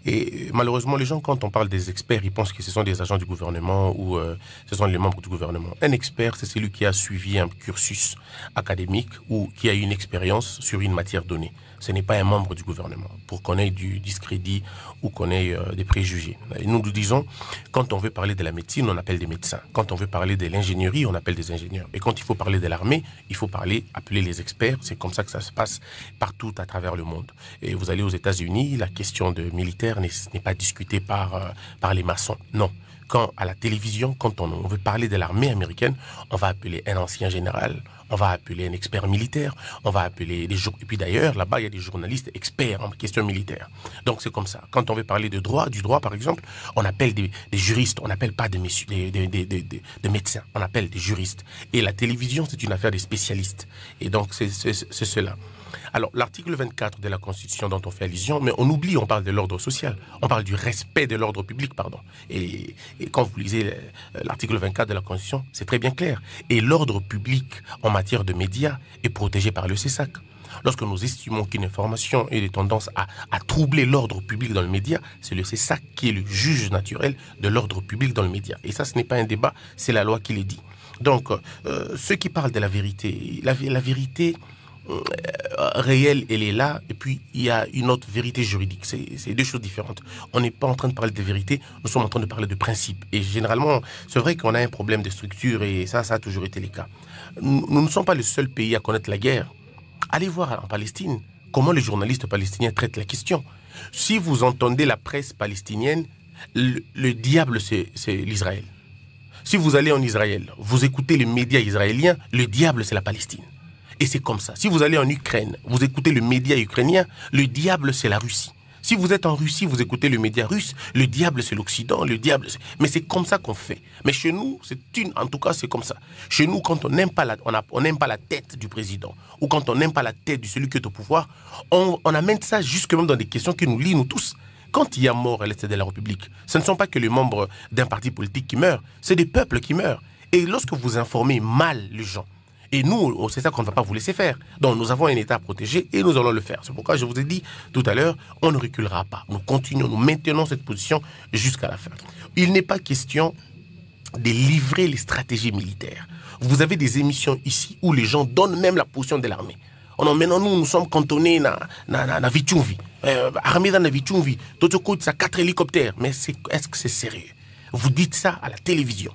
Et malheureusement, les gens, quand on parle des experts, ils pensent que ce sont des agents du gouvernement ou ce sont les membres du gouvernement. Un expert, c'est celui qui a suivi un cursus académique ou qui a eu une expérience sur une matière donnée. Ce n'est pas un membre du gouvernement pour qu'on ait du discrédit ou qu'on ait des préjugés. Et nous disons, quand on veut parler de la médecine, on appelle des médecins. Quand on veut parler de l'ingénierie, on appelle des ingénieurs. Et quand il faut parler de l'armée, il faut appeler les experts. C'est comme ça que ça se passe partout à travers le monde. Et vous allez aux États-Unis, la question de militaire n'est pas discutée par les maçons. Non. Quand à la télévision, quand on veut parler de l'armée américaine, on va appeler un ancien général, on va appeler un expert militaire, on va appeler des journalistes. Et puis d'ailleurs, là-bas, il y a des journalistes experts en questions militaires. Donc c'est comme ça. Quand on veut parler du droit par exemple, on appelle des juristes, on n'appelle pas des médecins, on appelle des juristes. Et la télévision, c'est une affaire des spécialistes. Et donc c'est cela. Alors, l'article 24 de la Constitution dont on fait allusion, mais on oublie, on parle de l'ordre social, on parle du respect de l'ordre public, pardon. Et quand vous lisez l'article 24 de la Constitution, c'est très bien clair. Et l'ordre public en matière de médias est protégé par le CESAC. Lorsque nous estimons qu'une information a des tendances à troubler l'ordre public dans le média, c'est le CESAC qui est le juge naturel de l'ordre public dans le média. Et ça, ce n'est pas un débat, c'est la loi qui le dit. Donc, ceux qui parlent de la vérité, la vérité réelle, elle est là, et puis il y a une autre vérité juridique. C'est deux choses différentes. On n'est pas en train de parler de vérité, nous sommes en train de parler de principe. Et généralement, c'est vrai qu'on a un problème de structure, et ça a toujours été le cas. Nous ne sommes pas le seul pays à connaître la guerre. Allez voir en Palestine comment les journalistes palestiniens traitent la question. Si vous entendez la presse palestinienne, le diable, c'est l'Israël. Si vous allez en Israël, vous écoutez les médias israéliens, le diable, c'est la Palestine. Et c'est comme ça. Si vous allez en Ukraine, vous écoutez le média ukrainien, le diable, c'est la Russie. Si vous êtes en Russie, vous écoutez le média russe, le diable, c'est l'Occident, le diable, c'est... Mais c'est comme ça qu'on fait. Mais chez nous, en tout cas, c'est comme ça. Chez nous, quand on n'aime pas la tête du président, ou quand on n'aime pas la tête de celui qui est au pouvoir, on amène ça jusque même dans des questions qui nous lient, nous tous. Quand il y a mort à l'est de la République, ce ne sont pas que les membres d'un parti politique qui meurent, c'est des peuples qui meurent. Et lorsque vous informez mal les gens, et nous, c'est ça qu'on ne va pas vous laisser faire. Donc nous avons un État protégé et nous allons le faire. C'est pourquoi je vous ai dit tout à l'heure, on ne reculera pas. Nous continuons, nous maintenons cette position jusqu'à la fin. Il n'est pas question de livrer les stratégies militaires. Vous avez des émissions ici où les gens donnent même la position de l'armée. Maintenant, nous sommes cantonnés dans Vichumvi. Armée dans Vichumvi. D'autres côtés, ça 4 hélicoptères. Mais est-ce que c'est sérieux? Vous dites ça à la télévision.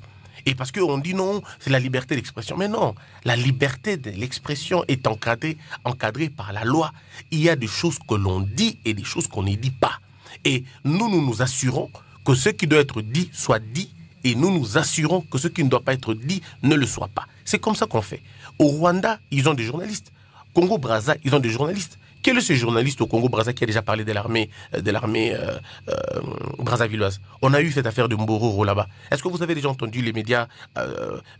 Et parce qu'on dit non, c'est la liberté d'expression. Mais non, la liberté de l'expression est encadrée par la loi. Il y a des choses que l'on dit et des choses qu'on ne dit pas. Et nous assurons que ce qui doit être dit soit dit. Et nous assurons que ce qui ne doit pas être dit ne le soit pas. C'est comme ça qu'on fait. Au Rwanda, ils ont des journalistes. Congo-Brazza, ils ont des journalistes. Quel est ce journaliste au Congo-Brazza qui a déjà parlé de l'armée brazzavilloise? On a eu cette affaire de Mbororo là-bas. Est-ce que vous avez déjà entendu les médias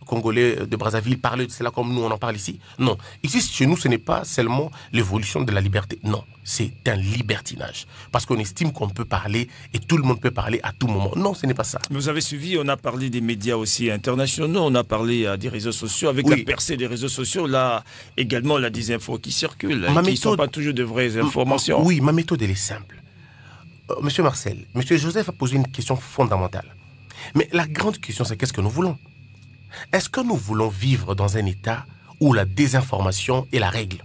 congolais de Brazzaville parler de cela comme nous on en parle ici? Non. Ici, chez nous, ce n'est pas seulement l'évolution de la liberté. Non, c'est un libertinage. Parce qu'on estime qu'on peut parler et tout le monde peut parler à tout moment. Non, ce n'est pas ça. Vous avez suivi, on a parlé des médias aussi internationaux, on a parlé des réseaux sociaux. Avec la percée des réseaux sociaux, là, également la désinfo qui circule, qui ne sont pas toujours de vraies informations. Oui, ma méthode, elle est simple. Monsieur Marcel, Monsieur Joseph a posé une question fondamentale. Mais la grande question, c'est qu'est-ce que nous voulons? Est-ce que nous voulons vivre dans un état où la désinformation est la règle?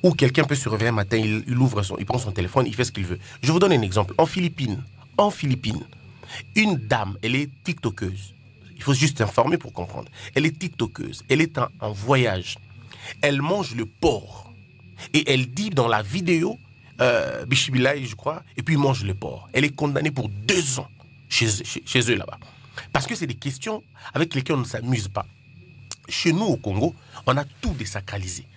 Où quelqu'un peut se réveiller un matin, il prend son téléphone, il fait ce qu'il veut. Je vous donne un exemple. En Philippines, une dame, elle est tiktokeuse. Il faut juste s'informer pour comprendre. Elle est tiktokeuse. Elle est en voyage. Elle mange le porc. Et elle dit dans la vidéo, Bishibilaï, je crois, et puis mange le porc. Elle est condamnée pour 2 ans chez eux là-bas. Parce que c'est des questions avec lesquelles on ne s'amuse pas. Chez nous, au Congo, on a tout désacralisé.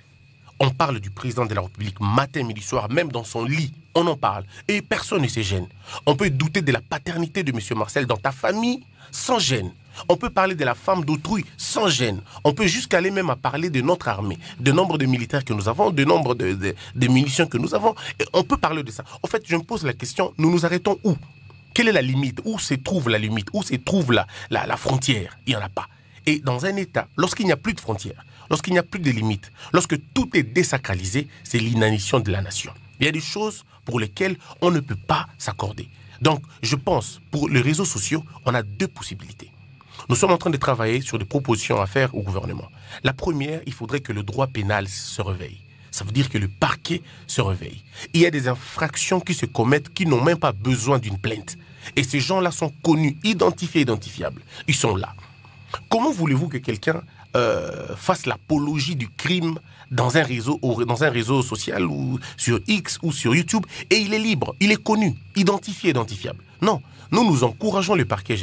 On parle du président de la République matin, midi, soir, même dans son lit. On en parle. Et personne ne se gêne. On peut douter de la paternité de M. Marcel dans ta famille sans gêne. On peut parler de la femme d'autrui sans gêne. On peut jusqu'à aller même à parler de notre armée, du nombre de militaires que nous avons, du nombre de munitions que nous avons. Et on peut parler de ça. En fait, je me pose la question, nous nous arrêtons où? Quelle est la limite? Où se trouve la limite? Où se trouve la frontière? Il n'y en a pas. Et dans un État, lorsqu'il n'y a plus de frontières, lorsqu'il n'y a plus de limites, lorsque tout est désacralisé, c'est l'inanition de la nation. Il y a des choses pour lesquelles on ne peut pas s'accorder. Donc, je pense, pour les réseaux sociaux, on a deux possibilités. Nous sommes en train de travailler sur des propositions à faire au gouvernement. La première, il faudrait que le droit pénal se réveille. Ça veut dire que le parquet se réveille. Il y a des infractions qui se commettent qui n'ont même pas besoin d'une plainte. Et ces gens-là sont connus, identifiés, identifiables. Ils sont là. Comment voulez-vous que quelqu'un fasse l'apologie du crime dans un réseau social ou sur X ou sur YouTube et il est libre, il est connu, identifié, identifiable? Non, nous encourageons le parquet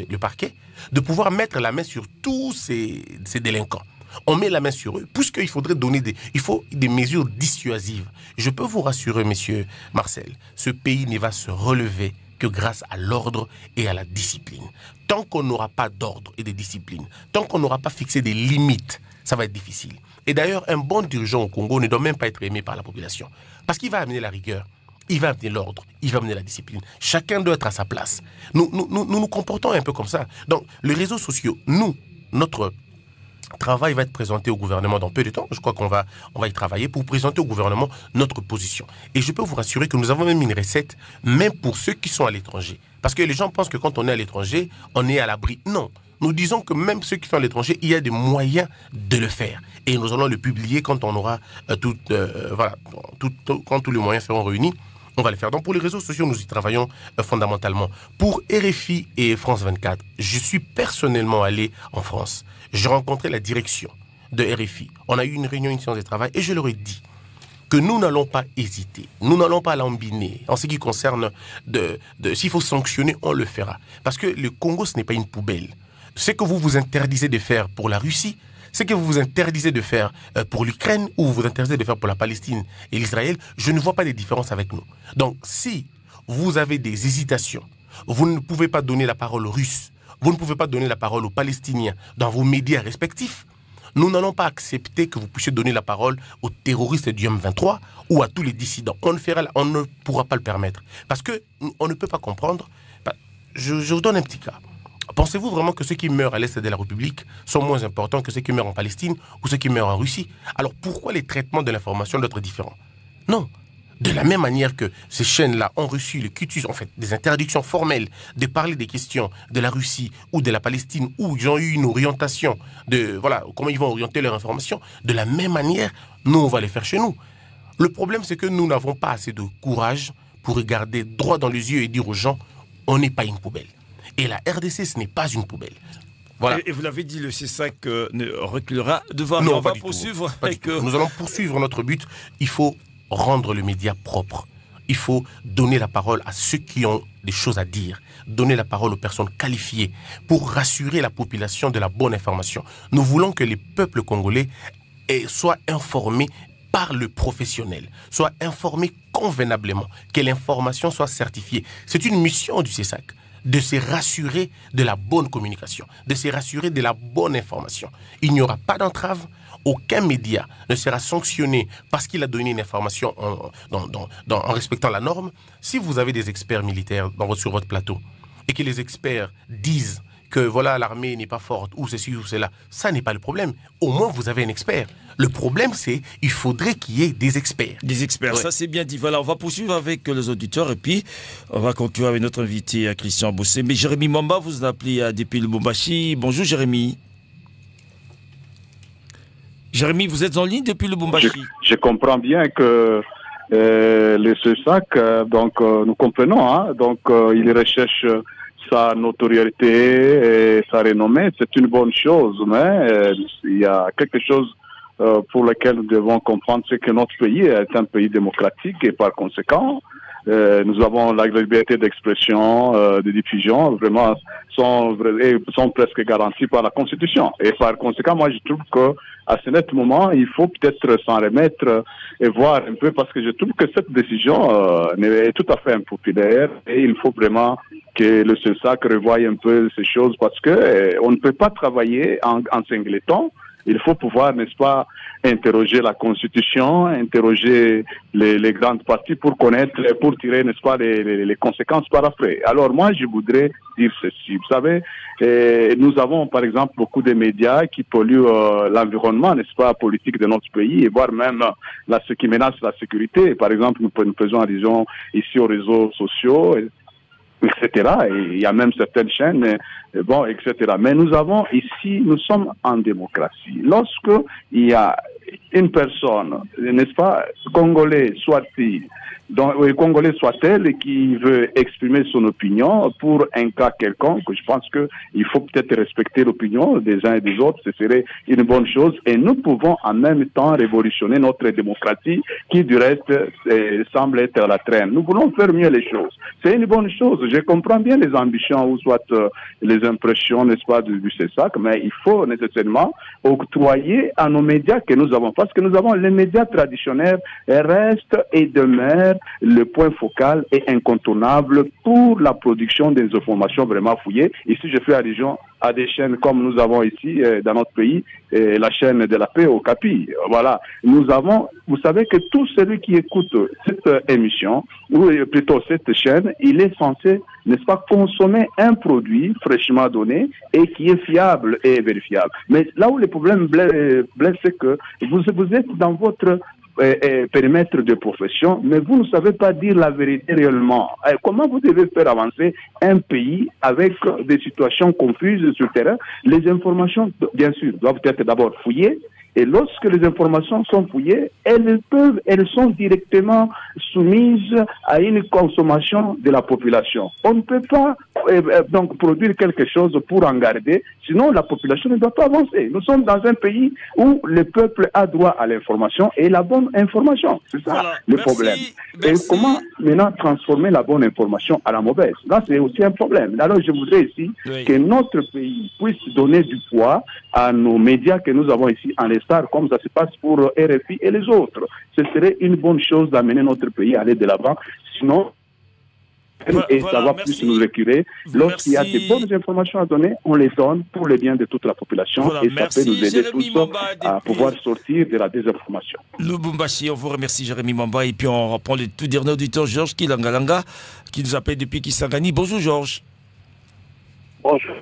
de pouvoir mettre la main sur tous ces délinquants. On met la main sur eux, puisqu'il faudrait donner des mesures dissuasives. Je peux vous rassurer, monsieur Marcel, ce pays ne va se relever que grâce à l'ordre et à la discipline. Tant qu'on n'aura pas d'ordre et de discipline, tant qu'on n'aura pas fixé des limites, ça va être difficile. Et d'ailleurs, un bon dirigeant au Congo ne doit même pas être aimé par la population. Parce qu'il va amener la rigueur, il va amener l'ordre, il va amener la discipline. Chacun doit être à sa place. Nous comportons un peu comme ça. Donc, les réseaux sociaux, notre travail va être présenté au gouvernement dans peu de temps. Je crois qu'on va y travailler pour présenter au gouvernement notre position. Et je peux vous rassurer que nous avons même une recette, même pour ceux qui sont à l'étranger. Parce que les gens pensent que quand on est à l'étranger, on est à l'abri. Non. Nous disons que même ceux qui sont à l'étranger, il y a des moyens de le faire. Et nous allons le publier quand on aura quand tous les moyens seront réunis. On va le faire. Donc pour les réseaux sociaux, nous y travaillons fondamentalement. Pour RFI et France 24, je suis personnellement allé en France. J'ai rencontré la direction de RFI. On a eu une réunion, une séance de travail et je leur ai dit que nous n'allons pas hésiter. Nous n'allons pas lambiner. En ce qui concerne s'il faut sanctionner, on le fera. Parce que le Congo, ce n'est pas une poubelle. Ce que vous vous interdisez de faire pour la Russie, ce que vous vous interdisez de faire pour l'Ukraine ou vous interdisez de faire pour la Palestine et l'Israël, je ne vois pas de différence avec nous. Donc, si vous avez des hésitations, vous ne pouvez pas donner la parole aux Russes, vous ne pouvez pas donner la parole aux Palestiniens dans vos médias respectifs, nous n'allons pas accepter que vous puissiez donner la parole aux terroristes du M23 ou à tous les dissidents. On ne pourra pas le permettre. Parce qu'on ne peut pas comprendre. Je vous donne un petit cas. Pensez-vous vraiment que ceux qui meurent à l'est de la République sont moins importants que ceux qui meurent en Palestine ou ceux qui meurent en Russie? Alors pourquoi les traitements de l'information doivent être différents? Non. De la même manière que ces chaînes-là ont reçu le cutus, en fait, des interdictions formelles de parler des questions de la Russie ou de la Palestine, où ils ont eu une orientation de, voilà, comment ils vont orienter leur information, de la même manière, nous, on va les faire chez nous. Le problème, c'est que nous n'avons pas assez de courage pour regarder droit dans les yeux et dire aux gens, on n'est pas une poubelle. Et la RDC, ce n'est pas une poubelle. Voilà. Et vous l'avez dit, le C5 ne reculera devant. Non, on va poursuivre. Nous allons poursuivre notre but. Il faut rendre le média propre. Il faut donner la parole à ceux qui ont des choses à dire. Donner la parole aux personnes qualifiées pour rassurer la population de la bonne information. Nous voulons que les peuples congolais soient informés par le professionnel, soient informés convenablement, que l'information soit certifiée. C'est une mission du CESAC de se rassurer de la bonne communication, de se rassurer de la bonne information. Il n'y aura pas d'entrave. Aucun média ne sera sanctionné parce qu'il a donné une information en respectant la norme. Si vous avez des experts militaires sur votre plateau et que les experts disent que voilà, l'armée n'est pas forte ou ceci ou cela, ça n'est pas le problème. Au moins, vous avez un expert. Le problème, c'est qu'il faudrait qu'il y ait des experts. Des experts, ouais. Ça c'est bien dit. Voilà, on va poursuivre avec les auditeurs et puis on va conclure avec notre invité, Christian Bossé. Mais Jérémy Mamba, vous appelez depuis Lubumbashi. Bonjour Jérémy. Jérémy, vous êtes en ligne depuis Lubumbashi. Je comprends bien que le CESAC, nous comprenons, hein, il recherche sa notoriété et sa renommée. C'est une bonne chose, mais il y a quelque chose pour lequel nous devons comprendre, c'est que notre pays est un pays démocratique et par conséquent, nous avons la liberté d'expression, de diffusion, vraiment sont presque garanties par la Constitution. Et par conséquent, moi je trouve que à ce net moment, il faut peut-être s'en remettre et voir un peu, parce que je trouve que cette décision est tout à fait impopulaire et il faut vraiment que le CESAC revoie un peu ces choses, parce que on ne peut pas travailler en singleton. Il faut pouvoir, n'est-ce pas, interroger la Constitution, interroger les grandes parties pour connaître, pour tirer, n'est-ce pas, les conséquences par après. Alors moi, je voudrais dire ceci. Vous savez, nous avons, par exemple, beaucoup de médias qui polluent l'environnement, n'est-ce pas, politique de notre pays, et voire même ce qui menace la sécurité. Par exemple, nous faisons allusion ici aux réseaux sociaux, etc. Et il y a même certaines chaînes, bon, etc. Mais nous avons ici, nous sommes en démocratie. Lorsque il y a une personne, n'est-ce pas, congolais soit-il, congolais soit-elle, qui veut exprimer son opinion pour un cas quelconque, je pense qu'il faut peut-être respecter l'opinion des uns et des autres, ce serait une bonne chose, et nous pouvons en même temps révolutionner notre démocratie qui du reste semble être à la traîne. Nous voulons faire mieux les choses. C'est une bonne chose. Je comprends bien les ambitions ou soit les impressions, n'est-ce pas, du CESAC, mais il faut nécessairement octroyer à nos médias que nous avons, parce que nous avons les médias traditionnels restent et demeurent le point focal et incontournable pour la production des informations vraiment fouillées. Ici, je fais allusion à des chaînes comme nous avons ici dans notre pays, la chaîne de la paix au Capi. Voilà. Nous avons, vous savez que tout celui qui écoute cette émission, ou plutôt cette chaîne, il est censé, n'est-ce pas, consommer un produit fraîchement donné et qui est fiable et vérifiable. Mais là où le problème blesse, c'est que vous êtes dans votre périmètre de profession, mais vous ne savez pas dire la vérité réellement. Comment vous devez faire avancer un pays avec des situations confuses sur le terrain? Les informations, bien sûr, doivent être d'abord fouillées, et lorsque les informations sont fouillées, elles sont directement soumises à une consommation de la population. On ne peut pas donc produire quelque chose pour en garder, sinon la population ne doit pas avancer. Nous sommes dans un pays où le peuple a droit à l'information et la bonne information. C'est ça le problème. Et comment maintenant transformer la bonne information à la mauvaise? Là, c'est aussi un problème. Alors, je voudrais ici que notre pays puisse donner du poids à nos médias que nous avons ici en l'estar, comme ça se passe pour RFI et les autres. Ce serait une bonne chose d'amener notre pays à aller de l'avant. Sinon, et ça va plus nous reculer. Lorsqu'il y a de bonnes informations à donner, on les donne pour le bien de toute la population, et ça peut nous aider tous à pouvoir sortir de la désinformation. Lubumbashi, on vous remercie Jérémy Mamba, et puis on reprend le tout dernier auditeur Georges Kilangalanga qui nous appelle depuis Kisangani. Bonjour Georges. Bonjour.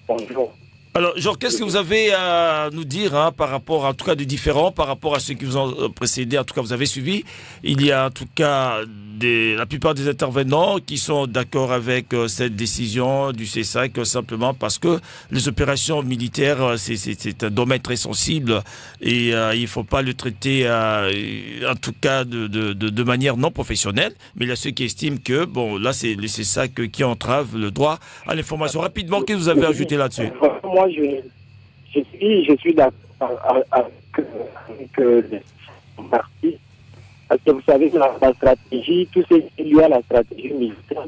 Bonjour. Alors, Georges, qu'est-ce que vous avez à nous dire par rapport, en tout cas, de différents, par rapport à ceux qui vous ont précédé, en tout cas, vous avez suivi? Il y a en tout cas la plupart des intervenants qui sont d'accord avec cette décision du CESAC, simplement parce que les opérations militaires, c'est un domaine très sensible et il ne faut pas le traiter, en tout cas, de manière non professionnelle. Mais il y a ceux qui estiment que, bon, là, c'est le CESAC qui entrave le droit à l'information. Rapidement, qu'est-ce que vous avez ajouté là-dessus? Moi, je suis d'accord avec les partis. Parce que vous savez, la stratégie, tout ce qui est lié à la stratégie militaire,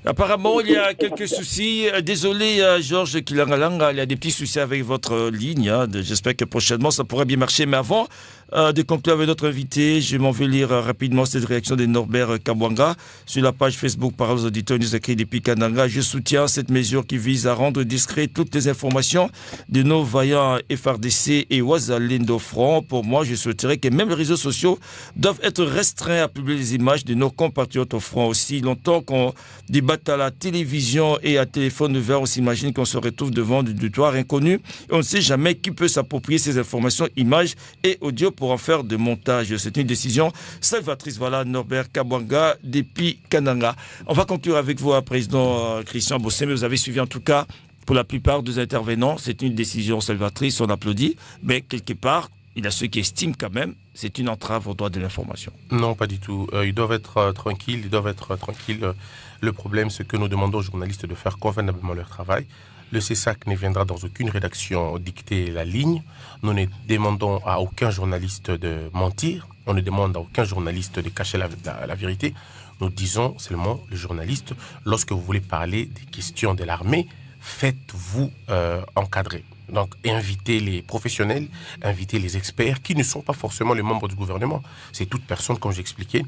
apparemment, il y a quelques soucis. Désolé, Georges Kilangalanga, il y a des petits soucis avec votre ligne. J'espère que prochainement, ça pourrait bien marcher. Mais avant de conclure avec notre invité, je m'en vais lire rapidement cette réaction de Norbert Kabwanga sur la page Facebook Paroles aux auditeurs. Il nous écrit depuis Kananga. Je soutiens cette mesure qui vise à rendre discrètes toutes les informations de nos vaillants FRDC et Ouazalendo Front. Pour moi, je souhaiterais que même les réseaux sociaux doivent être restreints à publier les images de nos compatriotes au front. Aussi longtemps qu'on débat à la télévision et à téléphone vert, on s'imagine qu'on se retrouve devant du territoire inconnu. Et on ne sait jamais qui peut s'approprier ces informations, images et audio pour en faire de montage. C'est une décision salvatrice. Voilà, Norbert Kabwanga depuis Kananga. On va conclure avec vous, Président Christian Bossé, mais vous avez suivi en tout cas, pour la plupart des intervenants, c'est une décision salvatrice, on applaudit, mais quelque part, il y a ceux qui estiment quand même c'est une entrave au droit de l'information. Non, pas du tout. Ils doivent être tranquilles, Le problème, c'est que nous demandons aux journalistes de faire convenablement leur travail. Le CESAC ne viendra dans aucune rédaction dicter la ligne. Nous ne demandons à aucun journaliste de mentir. On ne demande à aucun journaliste de cacher la vérité. Nous disons seulement, les journalistes, lorsque vous voulez parler des questions de l'armée, faites-vous encadrer. Donc, invitez les professionnels, invitez les experts qui ne sont pas forcément les membres du gouvernement. C'est toute personne, comme j'expliquais,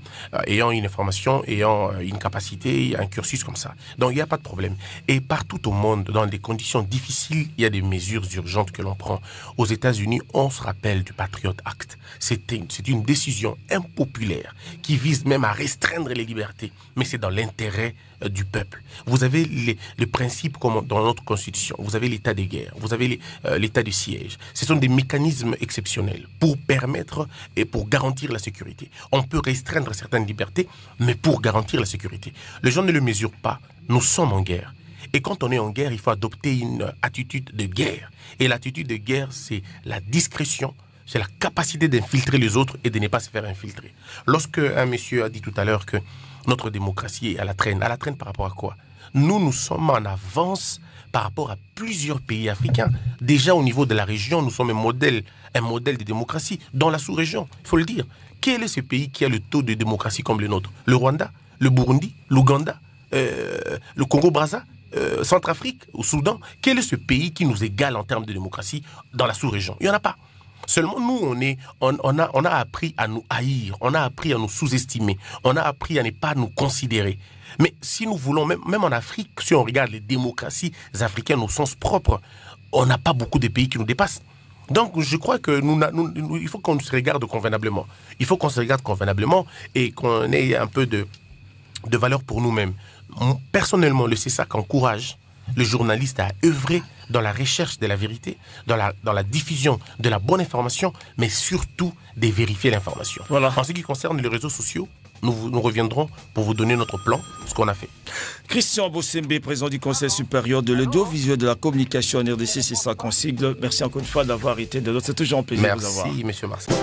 ayant une information, ayant une capacité, un cursus comme ça. Donc, il n'y a pas de problème. Et partout au monde, dans des conditions difficiles, il y a des mesures urgentes que l'on prend. Aux États-Unis, on se rappelle du Patriot Act. C'est une décision impopulaire qui vise même à restreindre les libertés. Mais c'est dans l'intérêt du peuple. Vous avez les principes comme dans notre constitution. Vous avez l'état de guerre. Vous avez l'état de siège. Ce sont des mécanismes exceptionnels pour permettre et pour garantir la sécurité. On peut restreindre certaines libertés, mais pour garantir la sécurité. Les gens ne le mesurent pas. Nous sommes en guerre. Et quand on est en guerre, il faut adopter une attitude de guerre. Et l'attitude de guerre, c'est la discrétion, c'est la capacité d'infiltrer les autres et de ne pas se faire infiltrer. Lorsque un monsieur a dit tout à l'heure que notre démocratie est à la traîne par rapport à quoi? Nous sommes en avance par rapport à plusieurs pays africains. Déjà au niveau de la région, nous sommes un modèle de démocratie dans la sous-région, il faut le dire. Quel est ce pays qui a le taux de démocratie comme le nôtre? Le Rwanda, le Burundi, l'Ouganda, le Congo-Brazza, Centrafrique, au Soudan. Quel est ce pays qui nous égale en termes de démocratie dans la sous-région? Il n'y en a pas. Seulement, nous, on a appris à nous haïr, on a appris à nous sous-estimer, on a appris à ne pas nous considérer. Mais si nous voulons, même en Afrique, si on regarde les démocraties africaines au sens propre, on n'a pas beaucoup de pays qui nous dépassent. Donc, je crois que il faut qu'on se regarde convenablement. Il faut qu'on se regarde convenablement et qu'on ait un peu de valeur pour nous-mêmes. Personnellement, le CESAC encourage le journaliste à œuvrer dans la recherche de la vérité, dans la diffusion de la bonne information, mais surtout de vérifier l'information. Voilà. En ce qui concerne les réseaux sociaux, nous reviendrons pour vous donner notre plan, ce qu'on a fait. Christian Bossembe, président du Conseil supérieur de l'audiovisuel de la communication en RDC, c'est ça qu'on sigle. Merci encore une fois d'avoir été de l'autre. C'est toujours un plaisir de vous avoir. Merci, monsieur Marcel.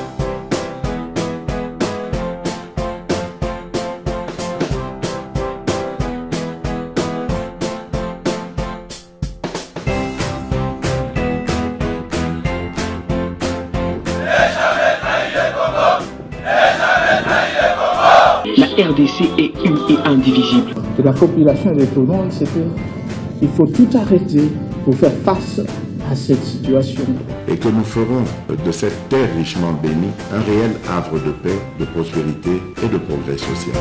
La RDC est une et indivisible. De la population et de tout le monde, c'est qu'il faut tout arrêter pour faire face à cette situation. Et que nous ferons de cette terre richement bénie un réel havre de paix, de prospérité et de progrès social.